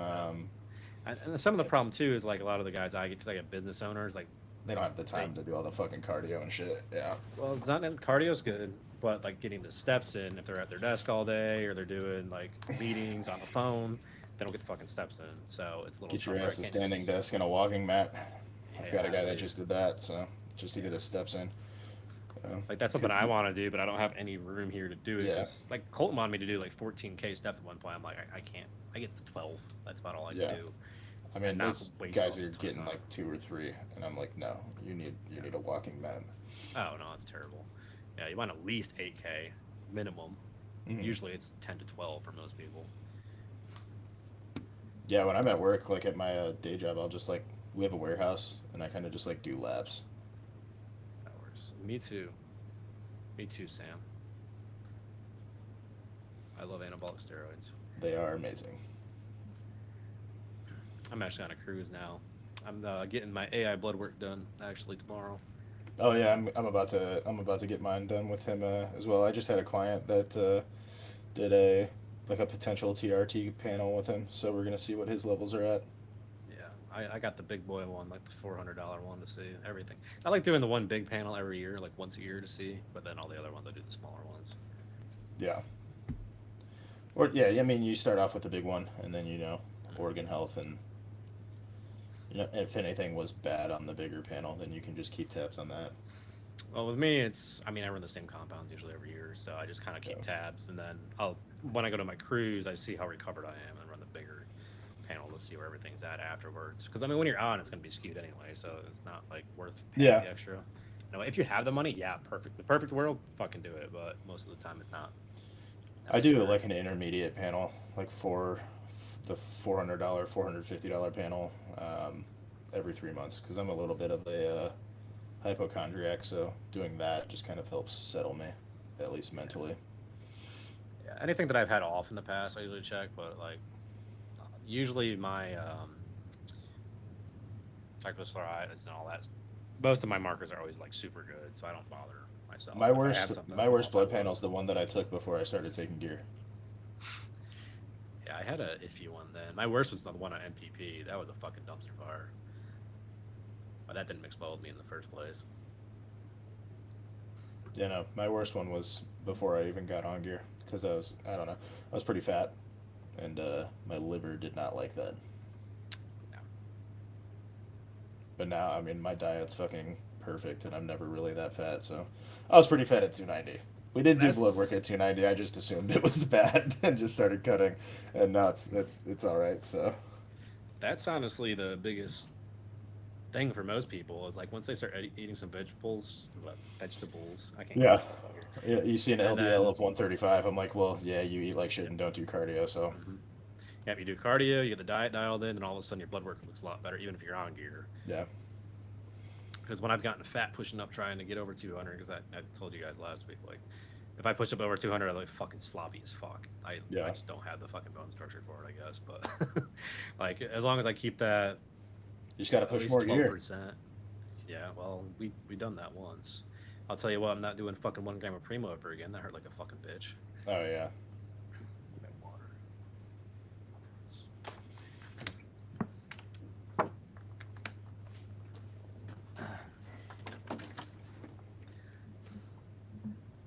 And some of the problem too is like a lot of the guys I get, because I get business owners, like they don't have the time to do all the fucking cardio and shit. Yeah. Well, it's not. Cardio's good, but like getting the steps in, if they're at their desk all day or they're doing like meetings on the phone, they don't get the fucking steps in. So it's a little Get your tougher. I ass a can't standing just- desk and a walking mat. I've got a Yeah, guy that dude. just did that, so just to get his steps in. Like that's something I want to do, but I don't have any room here to do it. Yeah. 'Cause, like Colton wanted me to do like 14K steps at one point. I'm like, I can't. I get to 12. That's about all I Yeah. can do. I mean, And not those waste guys all the are time. getting like 2 or 3, and I'm like, no, you need a walking mat. Oh no, it's terrible. Yeah, you want at least 8K minimum. Mhm. Usually it's 10 to 12 for most people. Yeah, when I'm at work, like at my day job, I'll just like we have a warehouse, and I kind of just like do laps. That works. Me too. Me too, Sam. I love anabolic steroids. They are amazing. I'm actually on a cruise now. I'm getting my AI blood work done actually tomorrow. Oh yeah, I'm about to get mine done with him as well. I just had a client that did a potential TRT panel with him, so we're gonna see what his levels are at. Yeah, I got the big boy one, like the $400 one to see everything. I like doing the one big panel every year, like once a year to see, but then all the other ones I do the smaller ones. Yeah. Or yeah, I mean, you start off with the big one, and then organ health, and if anything was bad on the bigger panel, then you can just keep tabs on that. Well, with me, I run the same compounds usually every year, so I just kind of keep tabs, and then when I go to my cruise, I see how recovered I am and run the bigger panel to see where everything's at afterwards. Because, when you're on, it's going to be skewed anyway, so it's not, like, worth paying the extra. If you have the money, yeah, perfect. The perfect world, fucking do it, but most of the time it's not. I do like an intermediate panel, like for the $400, $450 panel every 3 months, because I'm a little bit of a hypochondriac, so doing that just kind of helps settle me, at least mentally. Yeah, anything that I've had off in the past, I usually check, but like usually my triglycerides and all that. Most of my markers are always like super good, so I don't bother myself. My If I have worst something my off, worst blood I will. panel is the one that I took before I started taking gear. Yeah, I had a iffy one then. My worst was the one on MPP. That was a fucking dumpster fire. But that didn't explode me in the first place. My worst one was before I even got on gear, because I don't know, I was pretty fat, and my liver did not like that. Yeah. But now, I mean, my diet's fucking perfect, and I'm never really that fat, so I was pretty fat at 290. We did do blood work at 290. I just assumed it was bad and just started cutting, and now it's all right. So That's honestly the biggest thing for most people is like once they start eating some vegetables, I can't yeah, get that here. yeah, you see an And LDL then of 135. I'm like, well, yeah, you eat like shit and don't do cardio, so yeah, if you do cardio, you get the diet dialed in, and all of a sudden your blood work looks a lot better, even if you're on gear. yeah, Because when I've gotten fat pushing up trying to get over 200, because I told you guys last week, like if I push up over 200, I'm like fucking sloppy as fuck. I just don't have the fucking bone structure for it, I guess. But like as long as I keep that, you just gotta at push least more gear. 12%. Yeah, well, we done that once. I'll tell you what, I'm not doing fucking 1 gram of Primo ever again. That hurt like a fucking bitch. Oh yeah, That water.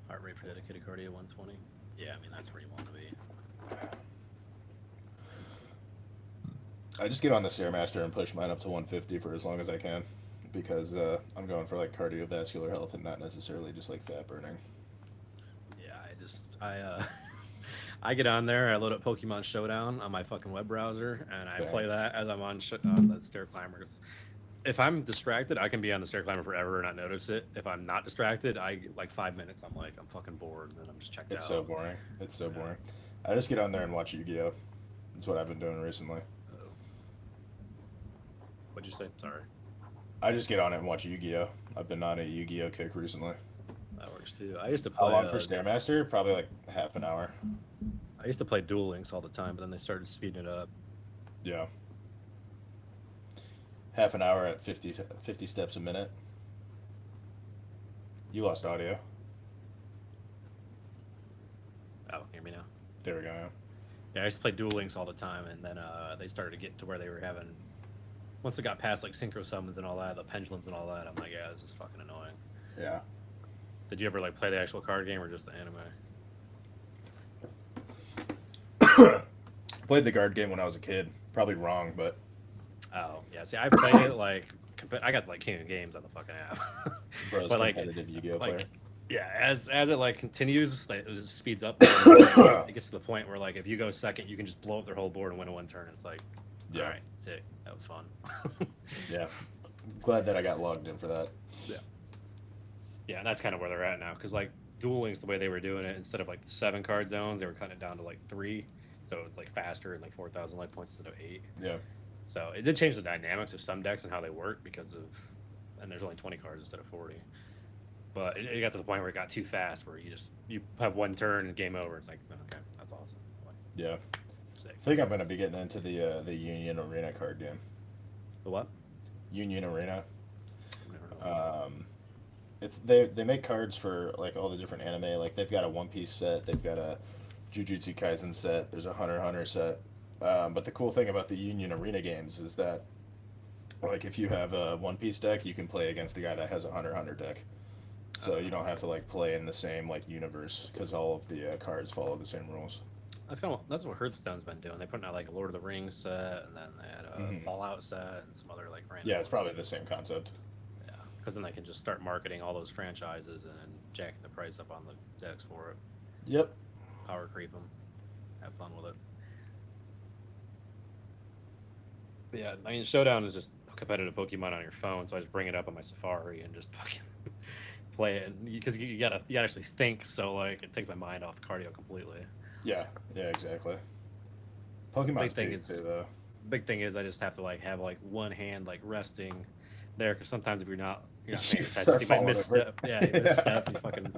Heart rate for dedicated cardio 120. Yeah, that's where you want to be. I just get on the Stairmaster and push mine up to 150 for as long as I can, because I'm going for like cardiovascular health and not necessarily just like fat burning. Yeah, I get on there, I load up Pokemon Showdown on my fucking web browser, and I play that as I'm on the stair climbers. If I'm distracted, I can be on the stair climber forever and not notice it. If I'm not distracted, like 5 minutes, I'm fucking bored, and then I'm just checked out. It's so boring. It's so boring. I just get on there and watch Yu-Gi-Oh! That's what I've been doing recently. Oh. What'd you say? Sorry. I just get on it and watch Yu-Gi-Oh! I've been on a Yu-Gi-Oh! Kick recently. That works too. I used to How play. long for Stairmaster? Probably like half an hour. I used to play Duel Links all the time, but then they started speeding it up. Yeah. Half an hour at 50 steps a minute. You lost audio. Oh, hear me now? There we go. Yeah, I used to play Duel Links all the time, and then they started to get to where they were having. Once it got past like synchro summons and all that, the pendulums and all that, I'm like, yeah, this is fucking annoying. Yeah. Did you ever like play the actual card game or just the anime? Played the card game when I was a kid. Probably wrong, but Oh yeah, see, I played it like I got like King of Games on the fucking app, bro's but like competitive Yu-Gi-Oh player. like yeah, as it like continues, like, it just speeds up more and more. It gets to the point where like if you go second, you can just blow up their whole board and win in one turn. It's like, all Yeah, right, sick, that was fun. yeah. Glad that I got logged in for that. Yeah, yeah, and that's kind of where they're at now because like Duel Links, the way they were doing it, instead of like the 7 card zones, they were cutting it down to like 3, so it's like faster and like 4,000 life points instead of 8. Yeah, So it did change the dynamics of some decks and how they work because of, and there's only 20 cards instead of 40. But it got to the point where it got too fast, where you have one turn and game over. It's like, okay, that's awesome. Like, yeah. sick. I think I'm gonna be getting into the Union Arena card game. The what? Union Arena. I've never heard of it. It's they make cards for like all the different anime. Like they've got a One Piece set, they've got a Jujutsu Kaisen set, there's a Hunter x Hunter set. But the cool thing about the Union Arena games is that, like, if you have a One Piece deck, you can play against the guy that has a Hunter x Hunter deck. So you don't have to like play in the same like universe because all of the cards follow the same rules. That's what Hearthstone's been doing. They put out like a Lord of the Rings set, and then they had a Fallout set, and some other like random. Yeah, it's probably ones. the same concept. Yeah, because then they can just start marketing all those franchises and then jacking the price up on the decks for it. Yep. Power creep them. Have fun with it. But yeah, I mean, Showdown is just competitive Pokemon on your phone, so I just bring it up on my Safari and just fucking play it, because you gotta actually think. So like, it takes my mind off the cardio completely. Yeah. Yeah. Exactly. Big Pokemon's thing big is, too, though. big thing is, I just have to like have like one hand like resting there, because sometimes if you're not paying You attention, start you might falling over. misstep. Yeah, you misstep, you fucking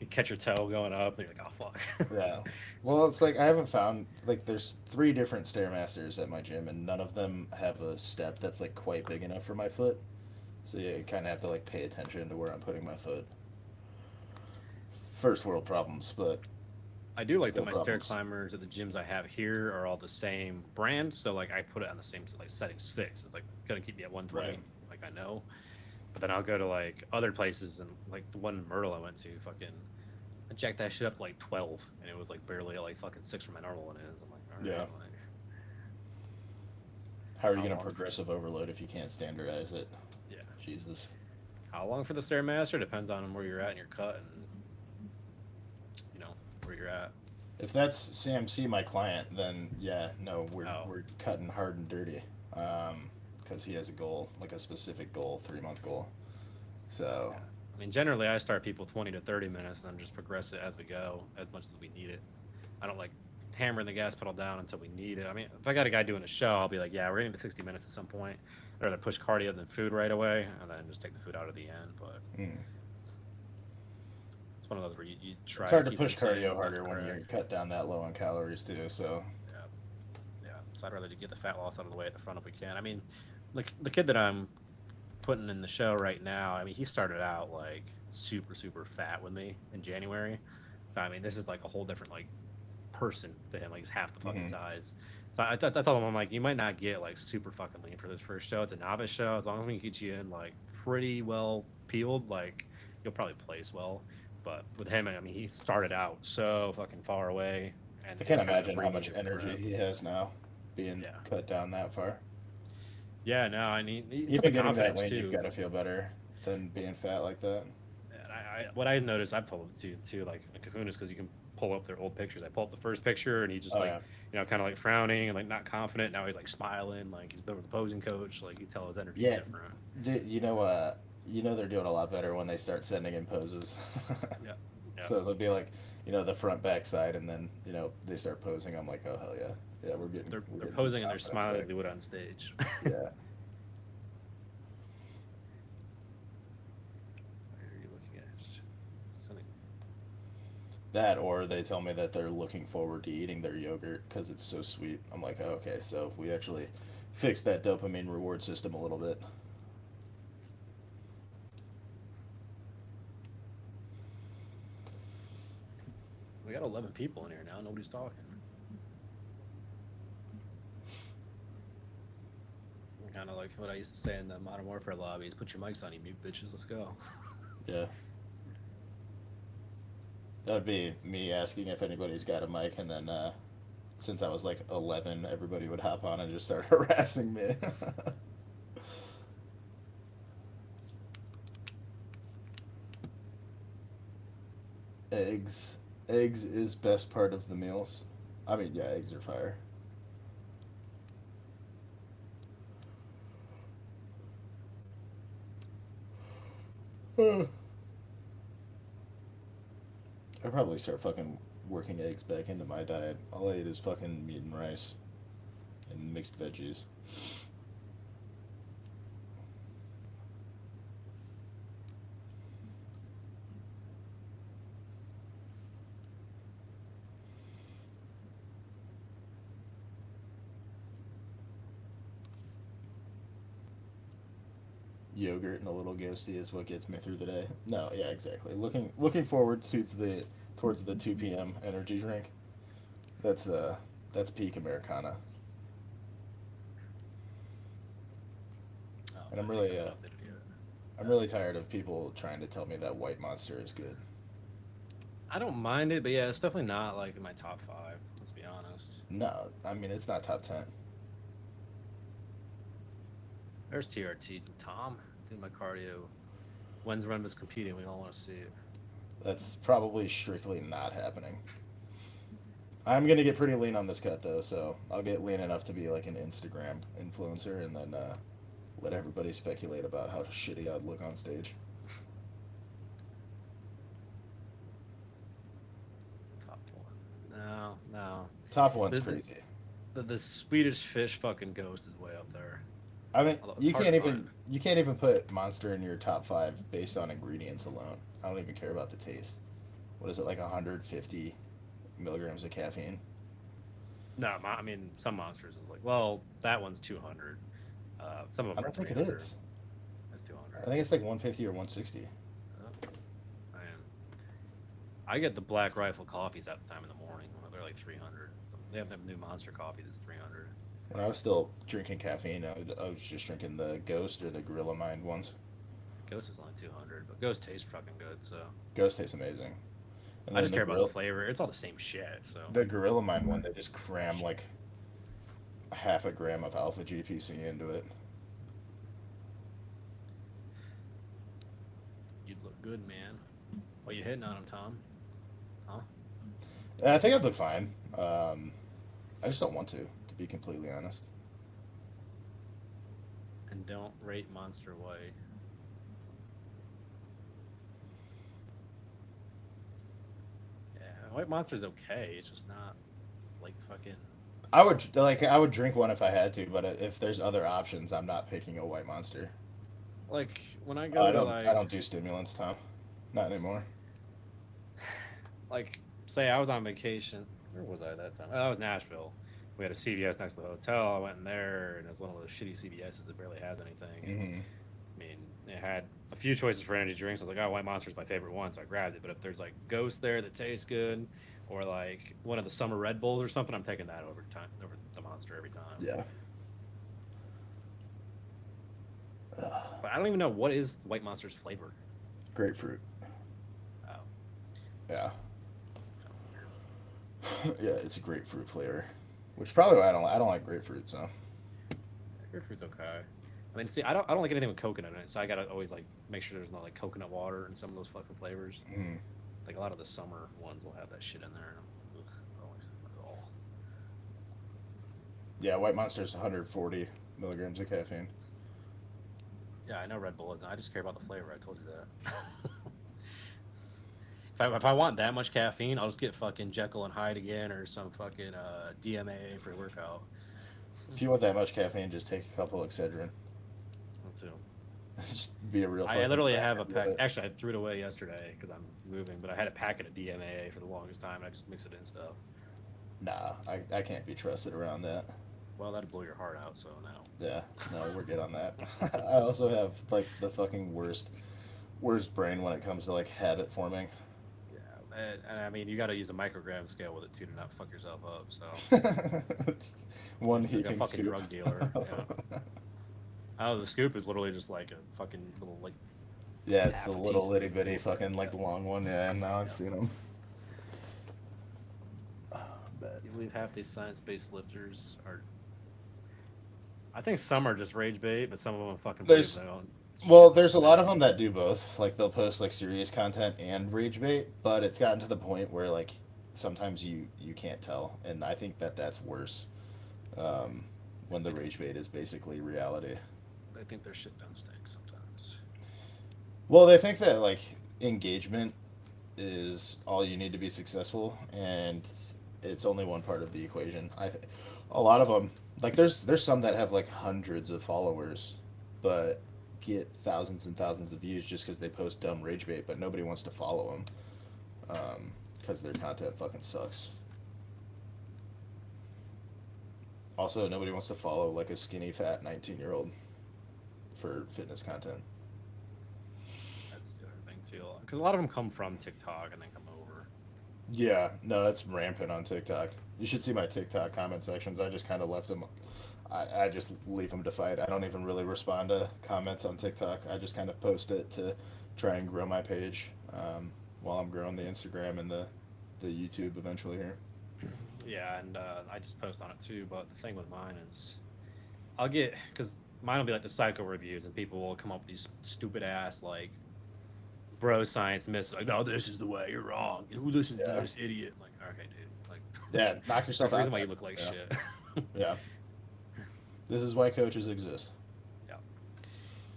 you catch your toe going up, and you're like, oh fuck. Yeah. Well, it's like I haven't found like there's 3 different stairmasters at my gym, and none of them have a step that's like quite big enough for my foot. So yeah, you kind of have to like pay attention to where I'm putting my foot. First world problems, but I do like still that my stair problems. climbers at the gyms I have here are all the same brand, so like I put it on the same like setting 6. It's like gonna keep me at 120, Right. like I know. But then I'll go to like other places, and like the one in Myrtle I went to, fucking I jacked that shit up to like 12, and it was like barely like fucking 6 from my normal one is. I'm like, all right, Yeah. like, How are you how gonna long? progressive overload if you can't standardize it? Yeah, Jesus. how long for the stairmaster depends on where you're at in your cut, and you know where you're at. If that's CMC, my client, then yeah, no, Oh, we're cutting hard and dirty, because he has a goal, like a specific goal, 3-month goal. So yeah. I mean, generally I start people 20 to 30 minutes, and then just progress it as we go, as much as we need it. I don't like hammering the gas pedal down until we need it. I mean, if I got a guy doing a show, I'll be like, yeah, we're getting to 60 minutes at some point. I'd rather push cardio than food right away, and then just take the food out at the end. But mm. it's one of those where you try It's hard to keep push it sane, cardio but harder when you're correct. cut down that low on calories too. So Yeah, yeah. So I'd rather get the fat loss out of the way at the front if we can. I mean, like the kid that I'm putting in the show right now, I mean, he started out like super fat with me in January. So I mean, this is like a whole different like person to him. Like he's half the fucking mhm. size. So I told him, I'm like, you might not get like super fucking lean for this first show. It's a novice show. As long as we can get you in like pretty well peeled, like you'll probably place well. But with him, I mean, he started out so fucking far away, and I it's can't kind of a imagine how much premium energy prep. he has now, being Yeah, cut down that far. yeah. No, I mean, it's the Even getting that confidence lean, you've too. got to feel better than being fat like that. And what I noticed, I've told him too, like Kahuna's, because you can pull up their old pictures. I pull up the first picture, and he's just Oh like, yeah, kind of like frowning and like not confident. Now he's like smiling, like he's been with the posing coach. Like you tell his energy's yeah. different. You know they're doing a lot better when they start sending in poses. Yeah, yeah. So it'll be like, the front back side, and then they start posing. I'm like, oh hell yeah, yeah, we're They're getting some posing and they're confidence smiling like back. they would on stage. Yeah, What are you looking at? Something. that or they tell me that they're looking forward to eating their yogurt because it's so sweet. I'm like, oh, okay, so we actually fixed that dopamine reward system a little bit. We got 11 people in here now. Nobody's talking. Kind of like what I used to say in the Modern Warfare lobbies: "Put your mics on, you mute bitches. Let's go." Yeah. That would be me asking if anybody's got a mic, and then since I was like 11, everybody would hop on and just start harassing me. Eggs. Eggs is best part of the meals. I mean, yeah, eggs are fire. I probably start fucking working eggs back into my diet. All I eat is fucking meat and rice and mixed veggies. Yogurt and a little ghosty is what gets me through the day. No, yeah, exactly. Looking forward to towards the 2 p.m. energy drink. That's peak Americana. Oh, And I I'm think really I updated it. I'm really tired of people trying to tell me that White Monster is good. I don't mind it, but yeah, it's definitely not like in my top five. Let's be honest. No, I mean it's not top 10. There's TRT. Tom, doing my cardio. When's Renva's competing? We all want to see it. That's probably strictly not happening. I'm gonna get pretty lean on this cut though, so I'll get lean enough to be like an Instagram influencer, and then let everybody speculate about how shitty I'd look on stage. Top one. No, no. Top one's The, crazy. the Swedish fish fucking ghost is way up there. I mean, Although it's hard to find. you can't even put Monster in your top five based on ingredients alone. I don't even care about the taste. What is it, like 150 milligrams of caffeine? No, I mean some monsters is like, well, that one's 200. Some of I them are don't think it 300. is. That's I 200. think it's like 150 or 160. Oh, man. I get the Black Rifle coffees at the time in the morning. They're like 300. They have new Monster coffee that's 300. When I was still drinking caffeine, I was just drinking the Ghost or the Gorilla Mind ones. Ghost is only 200, but Ghost tastes fucking good. So Ghost tastes amazing. And I then just care about the flavor. It's all the same shit. So the Gorilla Mind one, they just cram like half a gram of alpha GPC into it. you'd look good, man. What you hitting on him, Tom? Huh? I think I'd look fine. I just don't want to be completely honest. And don't rate Monster White. Yeah, White Monster's okay. It's just not like fucking. I would drink one if I had to, but if there's other options, I'm not picking a White Monster. Like when I go to I don't do stimulants, Tom. Not anymore. like say I was on vacation. Where was I that time? Oh, I was Nashville. We had a CVS next to the hotel. I went in there, and it was one of those shitty CVSs that barely has anything. Mm-hmm. I mean, it had a few choices for energy drinks. I was like, oh, White Monster's my favorite one, so I grabbed it. But if there's like Ghost there that tastes good, or like one of the summer Red Bulls or something, I'm taking that over the Monster every time. Yeah. But I don't even know what is White Monster's flavor. Grapefruit. Oh, Yeah. Yeah, it's a grapefruit flavor, which is probably why I don't like grapefruit. So grapefruit's okay. I mean, see, I don't like anything with coconut in it, so I gotta always like make sure there's no like coconut water in some of those fucking flavors. mm. Like a lot of the summer ones will have that shit in there. And ugh, I don't like it at all. Yeah, White Monster's 140 milligrams of caffeine. Yeah, I know Red Bull isn't. I just care about the flavor. I told you that. if I want that much caffeine, I'll just get fucking Jekyll and Hyde again, or some fucking DMAA pre-workout. If you want that much caffeine, just take a couple Excedrin. That too. Just be a real. I fucking literally cracker have a with pack. it. Actually, I threw it away yesterday because I'm moving, but I had a packet of DMAA for the longest time, and I just mix it in stuff. Nah, I can't be trusted around that. Well, that'd blow your heart out, so no. Yeah, no, we're good on that. I also have like the fucking worst brain when it comes to like habit forming. Yeah, and I mean, you got to use a microgram scale with it too to not fuck yourself up. So Just one like a heaping fucking scoop. drug dealer. Yeah. Oh, the scoop is literally just like a fucking little like Yeah, it's the half a little teaspoon. itty bitty fucking like Yeah. long one. Yeah, now I've Yeah. seen them. But You believe half these science-based lifters are? I think some are just rage bait, but some of them fucking believe there's they don't well, shit there's post a lot of anything. them that do both. Like they'll post like serious content and rage bait, but it's gotten to the point where like sometimes you can't tell, and I think that that's worse. Um, when the They think rage bait is basically reality. they think their shit don't stink sometimes. Well, they think that like engagement is all you need to be successful, and it's only one part of the equation. A lot of them, like there's some that have like hundreds of followers, but get thousands and thousands of views just because they post dumb rage bait, but nobody wants to follow them because their content fucking sucks. Also, nobody wants to follow like a skinny fat 19-year-old for fitness content. That's the other thing too, because a lot of them come from TikTok and then come over. Yeah, no, that's rampant on TikTok. You should see my TikTok comment sections. I just kind of left them. I just leave them to fight. I don't even really respond to comments on TikTok. I just kind of post it to try and grow my page while I'm growing the Instagram and the YouTube eventually here. Yeah, and I just post on it too. But the thing with mine is, I'll get because mine will be like the psycho reviews, and people will come up with these stupid ass like bro science myths, like, no, this is the way. You're wrong. Who listens to Yeah, this idiot? I'm like, okay, dude. Like, yeah. Knock there's yourself a reason out why then. you look like Yeah, shit. yeah. This is why coaches exist. Yeah.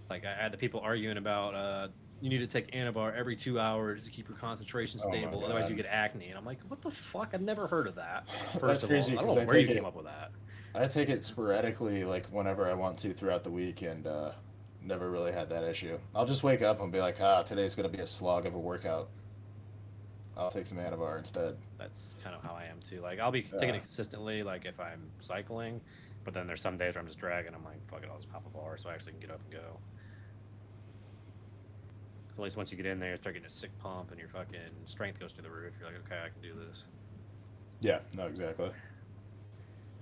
It's like I had the people arguing about you need to take Anavar every 2 hours to keep your concentration Oh my stable, otherwise you god, get acne. And I'm like, what the fuck? I've never heard of that. that's First of all, crazy I don't because know where you came up with that. I take it sporadically, like whenever I want to throughout the week, and never really had that issue. I'll just wake up and be like, ah, today's gonna be a slog of a workout. I'll take some Anavar instead. That's kind of how I am too. Like I'll be taking Yeah, it consistently, like if I'm cycling, but then there's some days where I'm just dragging. I'm like, fuck it, I'll just pop a bar so I actually can get up and go. Because at least once you get in there, you start getting a sick pump and your fucking strength goes through the roof. You're like, okay, I can do this. yeah, no, exactly.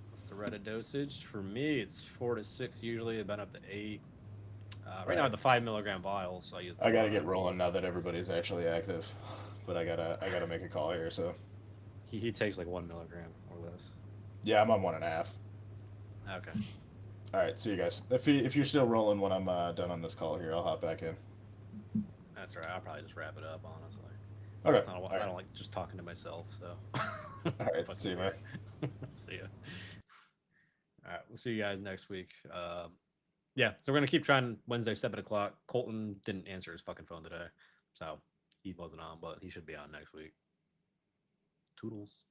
What's the Reddit dosage? For me, it's 4 to 6 usually. I've been up to 8. All Right now, I right, have the 5 milligram vials, so I use the I gotta 5. get rolling now that everybody's actually active, but I gotta make a call here. So He takes like 1 milligram or less. yeah, I'm on 1.5. Okay, All right, see you guys. If you're still rolling when I'm done on this call here, I'll hop back in. that's right. I'll probably just wrap it up, honestly. Okay, I all right, don't like just talking to myself, so all right. fucking See you, man. weird. See ya. All right, we'll see you guys next week. Yeah, so we're gonna keep trying Wednesday, 7 o'clock. Colton didn't answer his fucking phone today, so he wasn't on, but he should be on next week. Toodles.